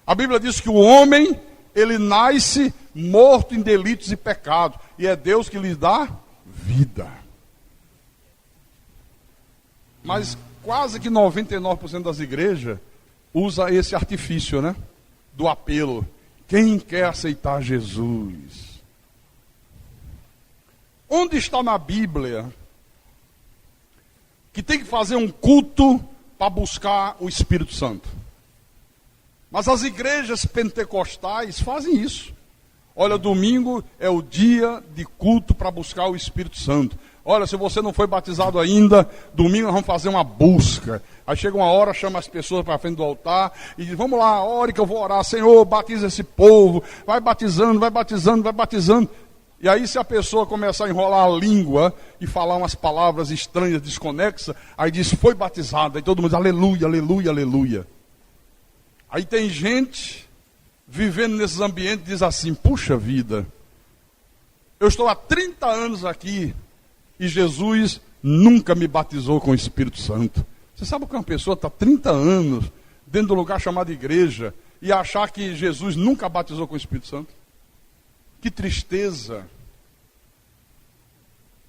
A Bíblia diz que o homem, ele nasce morto em delitos e pecados, e é Deus que lhe dá vida. Mas quase que 99% das igrejas usa esse artifício, né? Do apelo. Quem quer aceitar Jesus? Onde está na Bíblia que tem que fazer um culto para buscar o Espírito Santo? Mas as igrejas pentecostais fazem isso. Olha, domingo é o dia de culto para buscar o Espírito Santo. Olha, se você não foi batizado ainda, domingo nós vamos fazer uma busca. Aí chega uma hora, chama as pessoas para frente do altar e diz: vamos lá, ore que eu vou orar. Senhor, batiza esse povo. Vai batizando, vai batizando, vai batizando. E aí, se a pessoa começar a enrolar a língua e falar umas palavras estranhas, desconexas, aí diz: foi batizado. Aí todo mundo diz: aleluia, aleluia, aleluia. Aí tem gente vivendo nesses ambientes e diz assim: puxa vida, Eu estou há 30 anos aqui e Jesus nunca me batizou com o Espírito Santo. Você sabe que uma pessoa está 30 anos dentro de um lugar chamado igreja e achar que Jesus nunca batizou com o Espírito Santo? Que tristeza!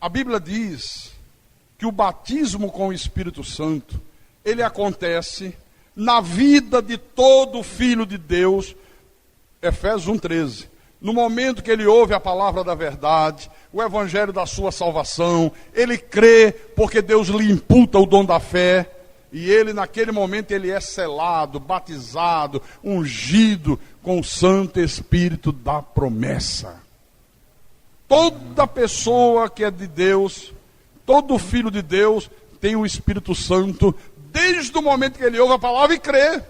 A Bíblia diz que o batismo com o Espírito Santo, ele acontece na vida de todo filho de Deus, Efésios 1,13. No momento que ele ouve a palavra da verdade, o evangelho da sua salvação, ele crê porque Deus lhe imputa o dom da fé, e ele naquele momento ele é selado, batizado, ungido com o Santo Espírito da promessa. Toda pessoa que é de Deus, todo filho de Deus tem o Espírito Santo desde o momento que ele ouve a palavra e crê.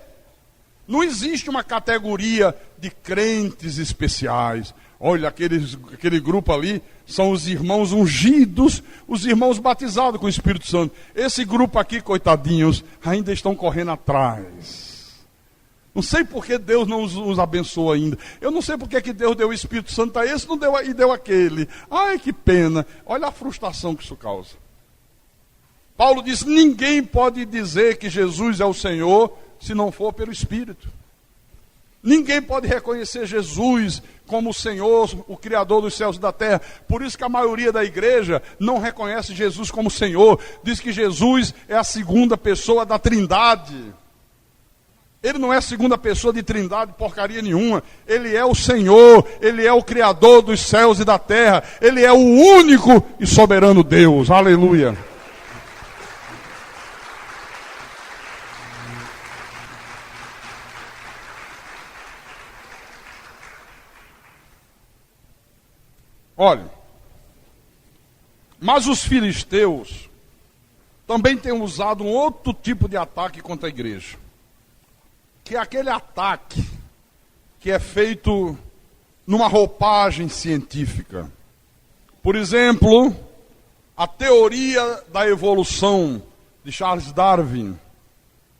Não existe uma categoria de crentes especiais. Olha, aquele grupo ali são os irmãos ungidos, os irmãos batizados com o Espírito Santo. Esse grupo aqui, coitadinhos, ainda estão correndo atrás. Não sei por que Deus não os abençoa ainda. Eu não sei por que Deus deu o Espírito Santo a esse e deu aquele. Ai, que pena. Olha a frustração que isso causa. Paulo diz, ninguém pode dizer que Jesus é o Senhor se não for pelo Espírito. Ninguém pode reconhecer Jesus como o Senhor, o Criador dos céus e da terra. Por isso que a maioria da igreja não reconhece Jesus como Senhor. Diz que Jesus é a segunda pessoa da Trindade. Ele não é a segunda pessoa de Trindade, porcaria nenhuma. Ele é o Senhor, Ele é o Criador dos céus e da terra. Ele é o único e soberano Deus. Aleluia. Olha, mas os filisteus também têm usado um outro tipo de ataque contra a igreja, que é aquele ataque que é feito numa roupagem científica. Por exemplo, a teoria da evolução de Charles Darwin.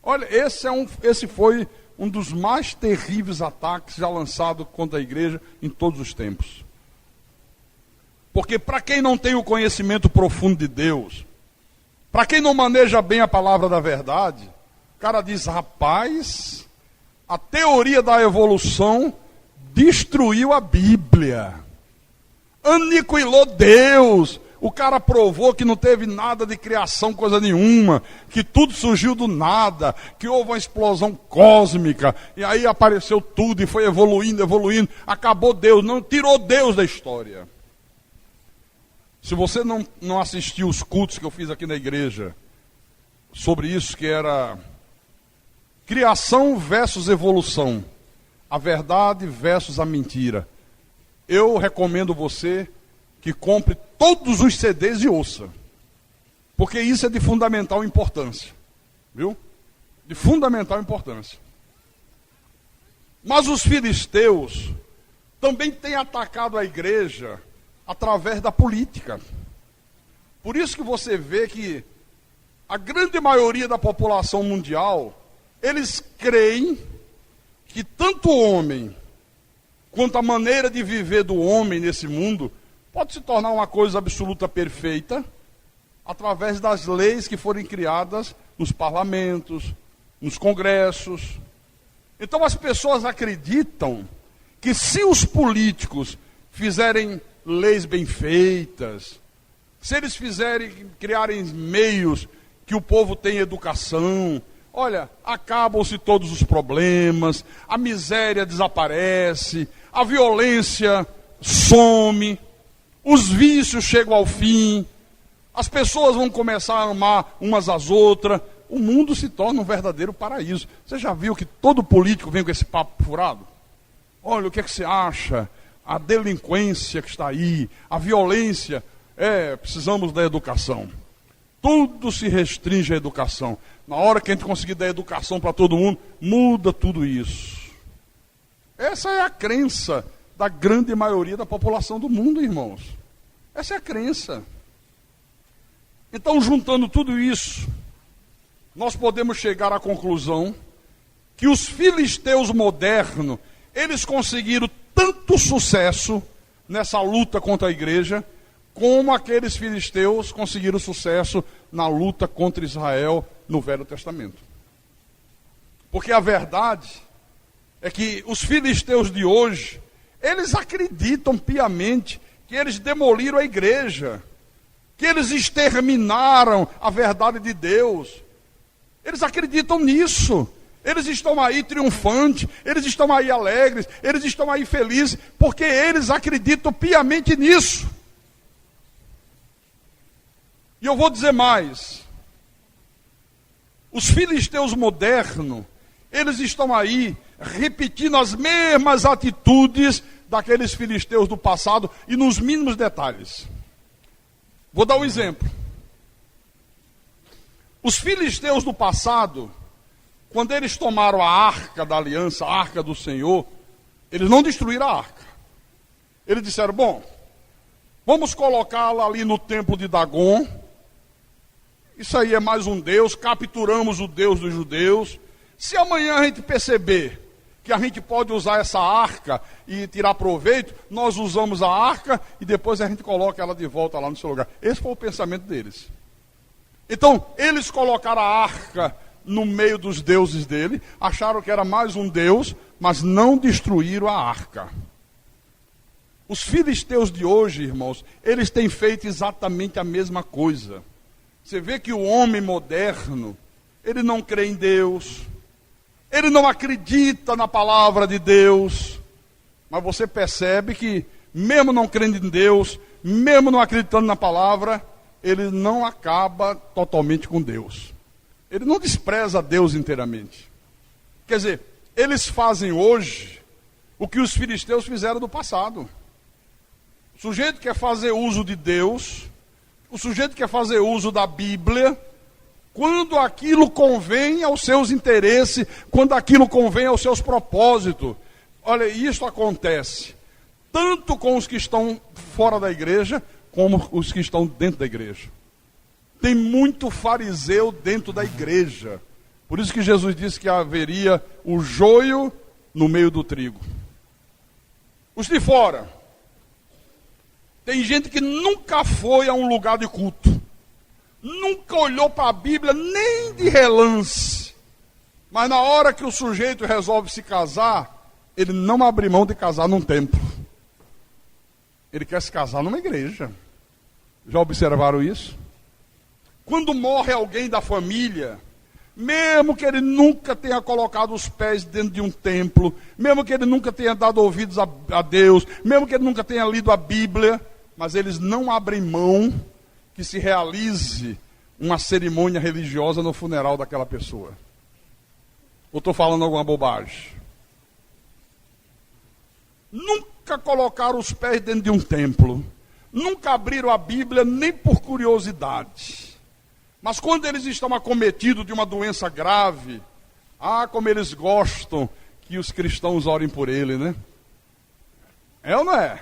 Olha, esse foi um dos mais terríveis ataques já lançados contra a igreja em todos os tempos. Porque para quem não tem o conhecimento profundo de Deus, para quem não maneja bem a palavra da verdade, o cara diz, rapaz, a teoria da evolução destruiu a Bíblia, aniquilou Deus. O cara provou que não teve nada de criação, coisa nenhuma, que tudo surgiu do nada, que houve uma explosão cósmica, e aí apareceu tudo e foi evoluindo, acabou Deus, não tirou Deus da história. Se você não assistiu os cultos que eu fiz aqui na igreja, sobre isso que era criação versus evolução, a verdade versus a mentira, eu recomendo você que compre todos os CDs e ouça, porque isso é de fundamental importância, viu? De fundamental importância. Mas os filisteus também têm atacado a igreja através da política. Por isso que você vê que a grande maioria da população mundial, eles creem que tanto o homem quanto a maneira de viver do homem nesse mundo pode se tornar uma coisa absoluta perfeita através das leis que forem criadas nos parlamentos, nos congressos. Então as pessoas acreditam que se os políticos fizerem leis bem feitas, se eles criarem meios que o povo tenha educação, olha, acabam-se todos os problemas, a miséria desaparece, a violência some, os vícios chegam ao fim, as pessoas vão começar a amar umas às outras, o mundo se torna um verdadeiro paraíso. Você já viu que todo político vem com esse papo furado? Olha, o que é que você acha? A delinquência que está aí, a violência, precisamos da educação. Tudo se restringe à educação. Na hora que a gente conseguir dar educação para todo mundo, muda tudo isso. Essa é a crença da grande maioria da população do mundo, irmãos. Essa é a crença. Então, juntando tudo isso, nós podemos chegar à conclusão que os filisteus modernos, eles conseguiram tanto sucesso nessa luta contra a igreja, como aqueles filisteus conseguiram sucesso na luta contra Israel no Velho Testamento. Porque a verdade é que os filisteus de hoje, eles acreditam piamente que eles demoliram a igreja, que eles exterminaram a verdade de Deus. Eles acreditam nisso. Eles estão aí triunfantes, eles estão aí alegres, eles estão aí felizes, porque eles acreditam piamente nisso. E eu vou dizer mais. Os filisteus modernos, eles estão aí repetindo as mesmas atitudes daqueles filisteus do passado e nos mínimos detalhes. Vou dar um exemplo. Os filisteus do passado, quando eles tomaram a arca da aliança, a arca do Senhor, eles não destruíram a arca. Eles disseram, bom, vamos colocá-la ali no templo de Dagon. Isso aí é mais um Deus, capturamos o Deus dos judeus. Se amanhã a gente perceber que a gente pode usar essa arca e tirar proveito, nós usamos a arca e depois a gente coloca ela de volta lá no seu lugar. Esse foi o pensamento deles. Então, eles colocaram a arca no meio dos deuses dele, acharam que era mais um Deus, mas não destruíram a arca. Os filisteus de hoje, irmãos, eles têm feito exatamente a mesma coisa. Você vê que o homem moderno, ele não crê em Deus, ele não acredita na palavra de Deus, mas você percebe que, mesmo não crendo em Deus, mesmo não acreditando na palavra, ele não acaba totalmente com Deus. Ele não despreza Deus inteiramente. Quer dizer, eles fazem hoje o que os filisteus fizeram no passado. O sujeito quer fazer uso de Deus, o sujeito quer fazer uso da Bíblia, quando aquilo convém aos seus interesses, quando aquilo convém aos seus propósitos. Olha, isso acontece tanto com os que estão fora da igreja, como os que estão dentro da igreja. Tem muito fariseu dentro da igreja. Por isso que Jesus disse que haveria o joio no meio do trigo. Os de fora. Tem gente que nunca foi a um lugar de culto. Nunca olhou para a Bíblia, nem de relance. Mas na hora que o sujeito resolve se casar, ele não abre mão de casar num templo. Ele quer se casar numa igreja. Já observaram isso? Quando morre alguém da família, mesmo que ele nunca tenha colocado os pés dentro de um templo, mesmo que ele nunca tenha dado ouvidos a Deus, mesmo que ele nunca tenha lido a Bíblia, mas eles não abrem mão que se realize uma cerimônia religiosa no funeral daquela pessoa. Ou estou falando alguma bobagem? Nunca colocaram os pés dentro de um templo, nunca abriram a Bíblia nem por curiosidade. Mas quando eles estão acometidos de uma doença grave, como eles gostam que os cristãos orem por ele, né? É ou não é?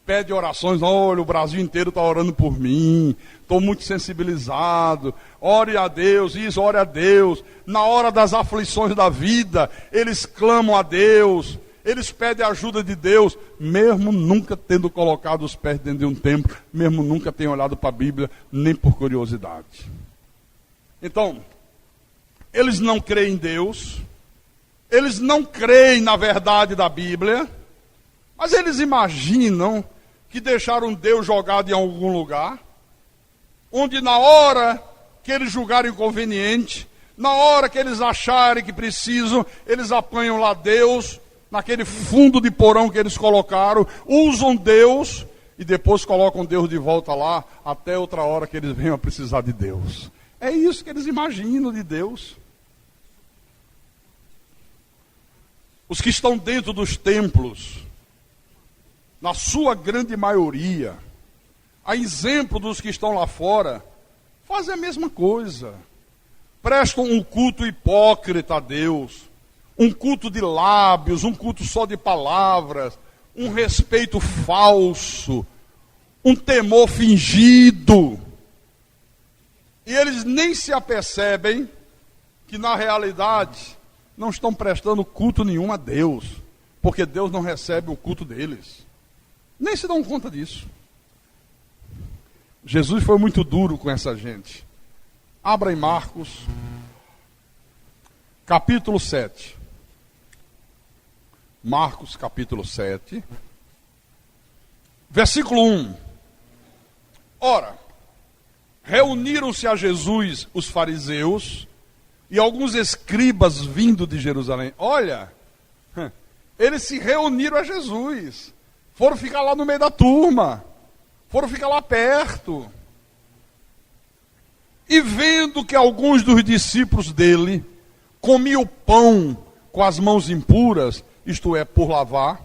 Pede orações, olha, o Brasil inteiro está orando por mim, estou muito sensibilizado, ore a Deus, isso, ore a Deus. Na hora das aflições da vida, eles clamam a Deus, eles pedem a ajuda de Deus, mesmo nunca tendo colocado os pés dentro de um templo, mesmo nunca tendo olhado para a Bíblia, nem por curiosidade. Então, eles não creem em Deus, eles não creem na verdade da Bíblia, mas eles imaginam que deixaram Deus jogado em algum lugar, onde na hora que eles julgarem conveniente, na hora que eles acharem que precisam, eles apanham lá Deus, naquele fundo de porão que eles colocaram, usam Deus e depois colocam Deus de volta lá, até outra hora que eles venham a precisar de Deus. É isso que eles imaginam de Deus. Os que estão dentro dos templos, na sua grande maioria, a exemplo dos que estão lá fora, fazem a mesma coisa. Prestam um culto hipócrita a Deus, um culto de lábios, um culto só de palavras, um respeito falso, um temor fingido. E eles nem se apercebem que na realidade não estão prestando culto nenhum a Deus, porque Deus não recebe o culto deles. Nem se dão conta disso. Jesus foi muito duro com essa gente. Abra em Marcos, capítulo 7. Marcos, capítulo 7. Versículo 1. Ora, reuniram-se a Jesus os fariseus e alguns escribas vindo de Jerusalém. Olha, eles se reuniram a Jesus. Foram ficar lá no meio da turma. Foram ficar lá perto. E vendo que alguns dos discípulos dele comiam o pão com as mãos impuras, isto é, por lavar,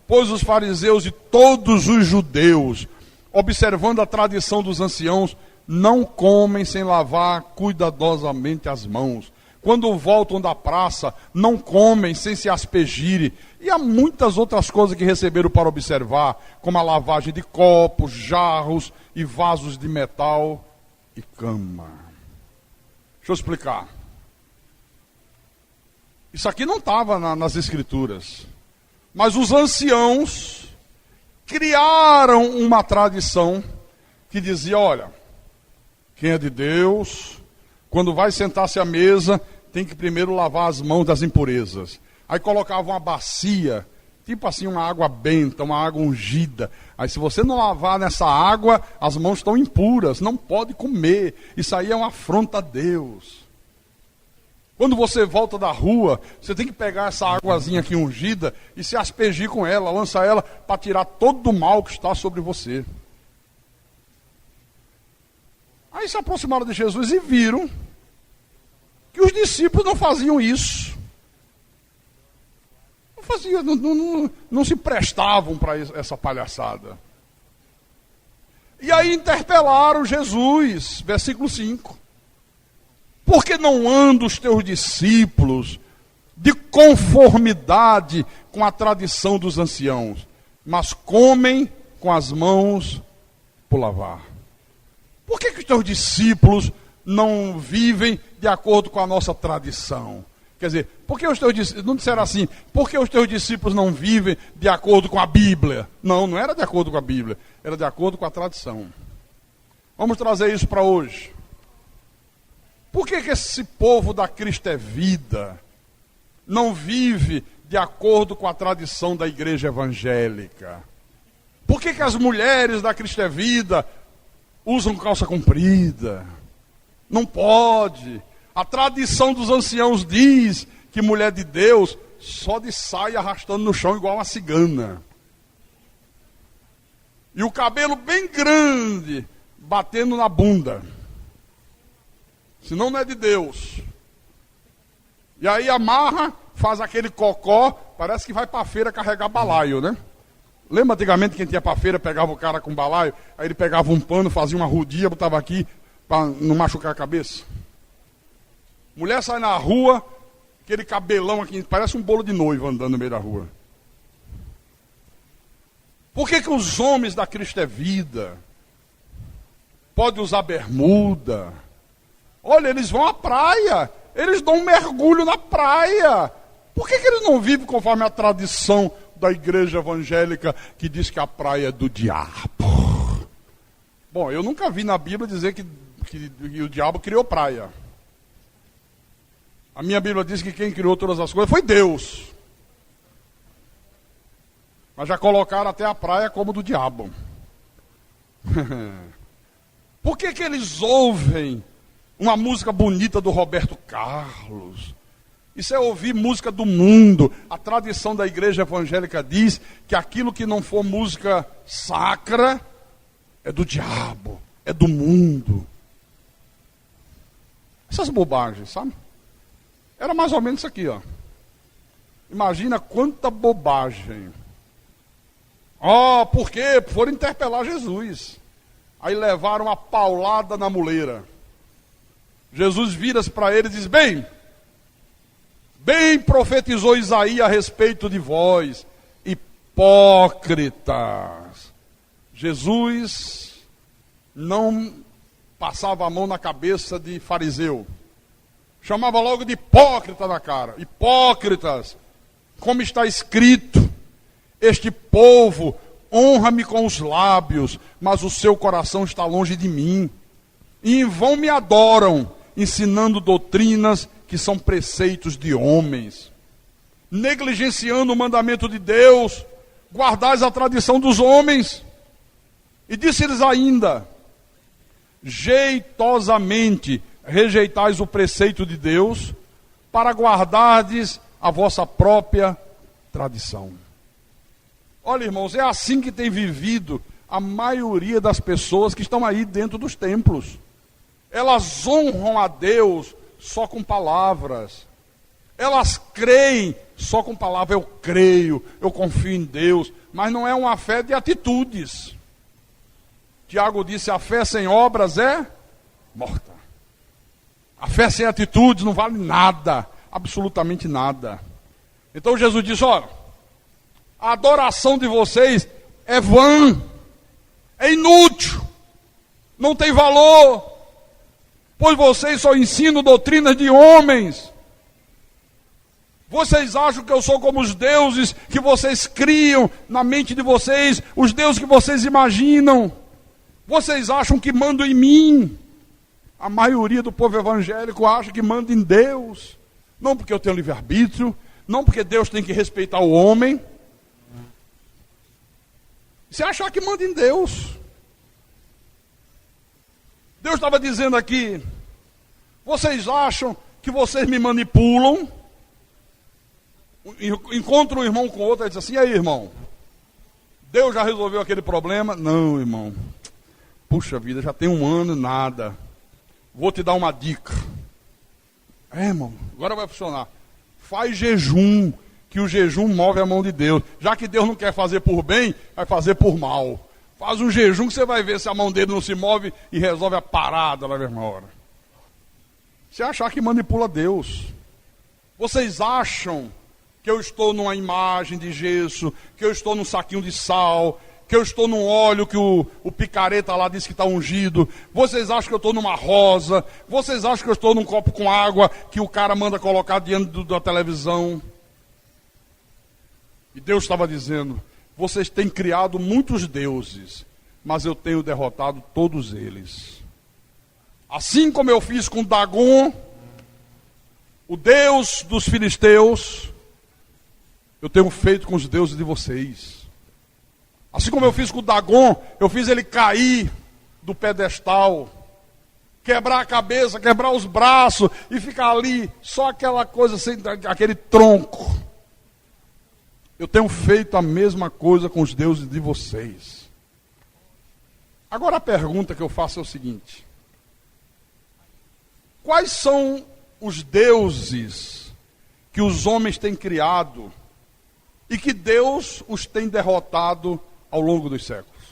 pois os fariseus e todos os judeus, observando a tradição dos anciãos, não comem sem lavar cuidadosamente as mãos. Quando voltam da praça, não comem sem se aspergirem. E há muitas outras coisas que receberam para observar, como a lavagem de copos, jarros e vasos de metal e cama. Deixa eu explicar. Isso aqui não estava nas escrituras. Mas os anciãos criaram uma tradição que dizia, olha, quem é de Deus, quando vai sentar-se à mesa, tem que primeiro lavar as mãos das impurezas. Aí colocavam uma bacia, tipo assim, uma água benta, uma água ungida. Aí se você não lavar nessa água, as mãos estão impuras, não pode comer. Isso aí é uma afronta a Deus. Quando você volta da rua, você tem que pegar essa águazinha aqui ungida e se aspergir com ela, lançar ela para tirar todo o mal que está sobre você. Aí se aproximaram de Jesus e viram que os discípulos não faziam isso. Não faziam, não se prestavam para essa palhaçada. E aí interpelaram Jesus, versículo 5. Por que não andam os teus discípulos de conformidade com a tradição dos anciãos, mas comem com as mãos por lavar? Por que os teus discípulos não vivem de acordo com a nossa tradição? Quer dizer, por que os teus discípulos, não disseram assim, por que os teus discípulos não vivem de acordo com a Bíblia? Não, não era de acordo com a Bíblia, era de acordo com a tradição. Vamos trazer isso para hoje. Por que esse povo da Cristo é Vida não vive de acordo com a tradição da igreja evangélica? Por que as mulheres da Cristo é Vida usam calça comprida? Não pode. A tradição dos anciãos diz que mulher de Deus só de saia arrastando no chão igual uma cigana. E o cabelo bem grande, batendo na bunda. Senão não é de Deus. E aí amarra, faz aquele cocó, parece que vai para a feira carregar balaio, né? Lembra antigamente quem tinha para a feira, pegava o cara com balaio, aí ele pegava um pano, fazia uma rodia, botava aqui, para não machucar a cabeça? Mulher sai na rua, aquele cabelão aqui, parece um bolo de noiva andando no meio da rua. Por que os homens da Cristo é Vida podem usar bermuda? Olha, eles vão à praia, eles dão um mergulho na praia. Por que eles não vivem conforme a tradição da igreja evangélica que diz que a praia é do diabo? Bom, eu nunca vi na Bíblia dizer que o diabo criou praia. A minha Bíblia diz que quem criou todas as coisas foi Deus. Mas já colocaram até a praia como do diabo. Por que eles ouvem uma música bonita do Roberto Carlos? Isso é ouvir música do mundo. A tradição da igreja evangélica diz que aquilo que não for música sacra é do diabo, é do mundo. Essas bobagens, sabe? Era mais ou menos isso aqui, ó. Imagina quanta bobagem. Por quê? Foram interpelar Jesus. Aí levaram a paulada na muleira. Jesus vira-se para ele e diz, bem profetizou Isaías a respeito de vós, hipócritas. Jesus não passava a mão na cabeça de fariseu. Chamava logo de hipócrita na cara. Hipócritas, como está escrito, este povo honra-me com os lábios, mas o seu coração está longe de mim. E em vão me adoram, ensinando doutrinas que são preceitos de homens. Negligenciando o mandamento de Deus, guardais a tradição dos homens. E disse-lhes ainda: jeitosamente rejeitais o preceito de Deus, para guardardes a vossa própria tradição. Olha, irmãos, é assim que tem vivido a maioria das pessoas que estão aí dentro dos templos. Elas honram a Deus só com palavras. Elas creem só com palavras. Eu creio, eu confio em Deus. Mas não é uma fé de atitudes. Tiago disse: a fé sem obras é morta. A fé sem atitudes não vale nada, absolutamente nada. Então Jesus disse: olha, a adoração de vocês é vã, é inútil, não tem valor, pois vocês só ensinam doutrinas de homens. Vocês acham que eu sou como os deuses que vocês criam na mente de vocês, os deuses que vocês imaginam. Vocês acham que mandam em mim. A maioria do povo evangélico acha que manda em Deus. Não porque eu tenho livre-arbítrio, não porque Deus tem que respeitar o homem. Se achar que manda em Deus. Deus estava dizendo aqui: vocês acham que vocês me manipulam? Encontra um irmão com outro e diz assim: e aí, irmão? Deus já resolveu aquele problema? Não, irmão. Puxa vida, já tem um ano e nada. Vou te dar uma dica. Irmão, agora vai funcionar. Faz jejum, que o jejum move a mão de Deus. Já que Deus não quer fazer por bem, vai fazer por mal. Faz um jejum que você vai ver se a mão dele não se move e resolve a parada na mesma hora. Você achar que manipula Deus. Vocês acham que eu estou numa imagem de gesso, que eu estou num saquinho de sal, que eu estou num óleo que o picareta lá disse que está ungido. Vocês acham que eu estou numa rosa. Vocês acham que eu estou num copo com água que o cara manda colocar diante da televisão. E Deus estava dizendo: vocês têm criado muitos deuses, mas eu tenho derrotado todos eles. Assim como eu fiz com Dagon, o deus dos filisteus, eu tenho feito com os deuses de vocês. Assim como eu fiz com o Dagon, eu fiz ele cair do pedestal, quebrar a cabeça, quebrar os braços e ficar ali, só aquela coisa, assim, aquele tronco. Eu tenho feito a mesma coisa com os deuses de vocês. Agora a pergunta que eu faço é o seguinte: quais são os deuses que os homens têm criado e que Deus os tem derrotado ao longo dos séculos?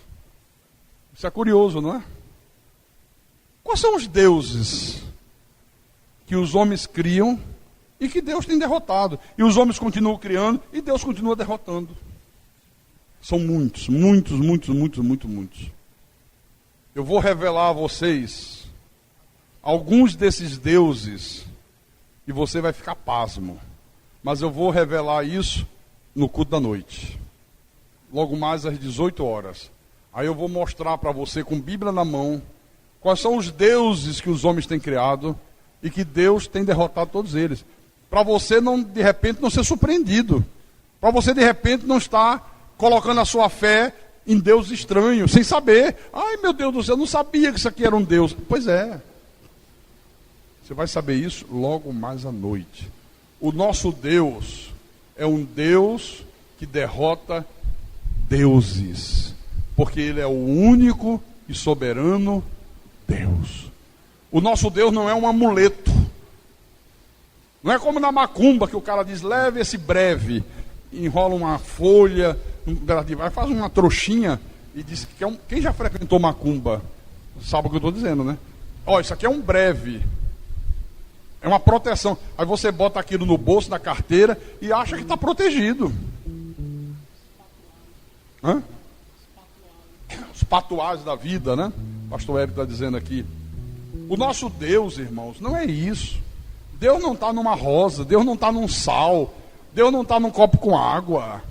Isso é curioso, não é? Quais são os deuses que os homens criam e que Deus tem derrotado? E os homens continuam criando e Deus continua derrotando. São muitos, muitos, muitos, muitos, muitos, muitos. Eu vou revelar a vocês alguns desses deuses e você vai ficar pasmo. Mas eu vou revelar isso no culto da noite. Logo mais às 18 horas. Aí eu vou mostrar para você com Bíblia na mão quais são os deuses que os homens têm criado e que Deus tem derrotado todos eles. Para você não, de repente, não ser surpreendido. Para você, de repente, não estar colocando a sua fé em Deus estranho, sem saber. Ai, meu Deus do céu, eu não sabia que isso aqui era um Deus. Pois é. Você vai saber isso logo mais à noite. O nosso Deus é um Deus que derrota deuses, porque Ele é o único e soberano Deus. O nosso Deus não é um amuleto. Não é como na macumba, que o cara diz: leve esse breve, enrola uma folha, vai faz uma trouxinha e diz que quem já frequentou macumba sabe o que eu estou dizendo, né? Ó, isso aqui é um breve, é uma proteção. Aí você bota aquilo no bolso, na carteira e acha que está protegido. Hã? Os patuais da vida, né? O pastor Hélio está dizendo aqui. O nosso Deus, irmãos, não é isso. Deus não está numa rosa, Deus não está num sal, Deus não está num copo com água.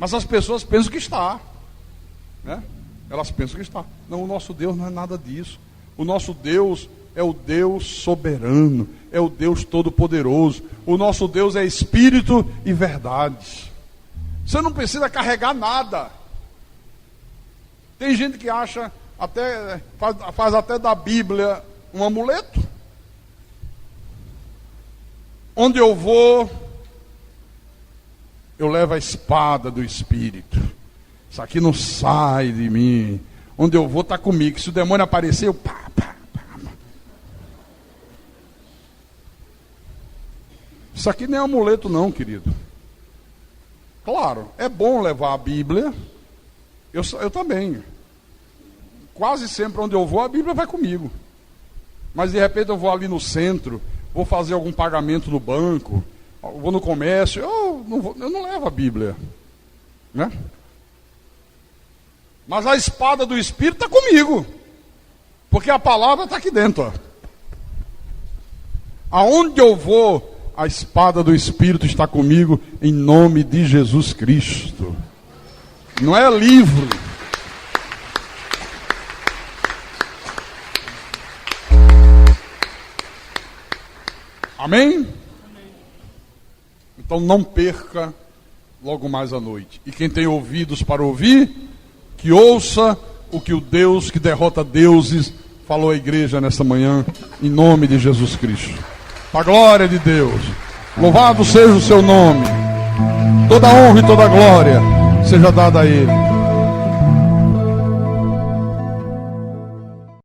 Mas as pessoas pensam que está, né? Elas pensam que está. Não, o nosso Deus não é nada disso. O nosso Deus é o Deus soberano, é o Deus todo-poderoso. O nosso Deus é espírito e verdade. Você não precisa carregar nada. Tem gente que acha, faz até da Bíblia um amuleto. Onde eu vou, eu levo a espada do Espírito. Isso aqui não sai de mim. Onde eu vou está comigo. Se o demônio aparecer, eu pá. Isso aqui nem é amuleto não, querido. Claro, é bom levar a Bíblia. Eu também. Quase sempre onde eu vou, a Bíblia vai comigo. Mas de repente eu vou ali no centro, vou fazer algum pagamento no banco, vou no comércio, eu não levo a Bíblia, né? Mas a espada do Espírito está comigo, porque a palavra está aqui dentro, ó. Aonde eu vou, a espada do Espírito está comigo, em nome de Jesus Cristo. Não é livro. Amém? Então não perca logo mais à noite. E quem tem ouvidos para ouvir, que ouça o que o Deus que derrota deuses falou à igreja nesta manhã, em nome de Jesus Cristo. Para a glória de Deus. Louvado seja o seu nome. Toda honra e toda glória seja dada a Ele.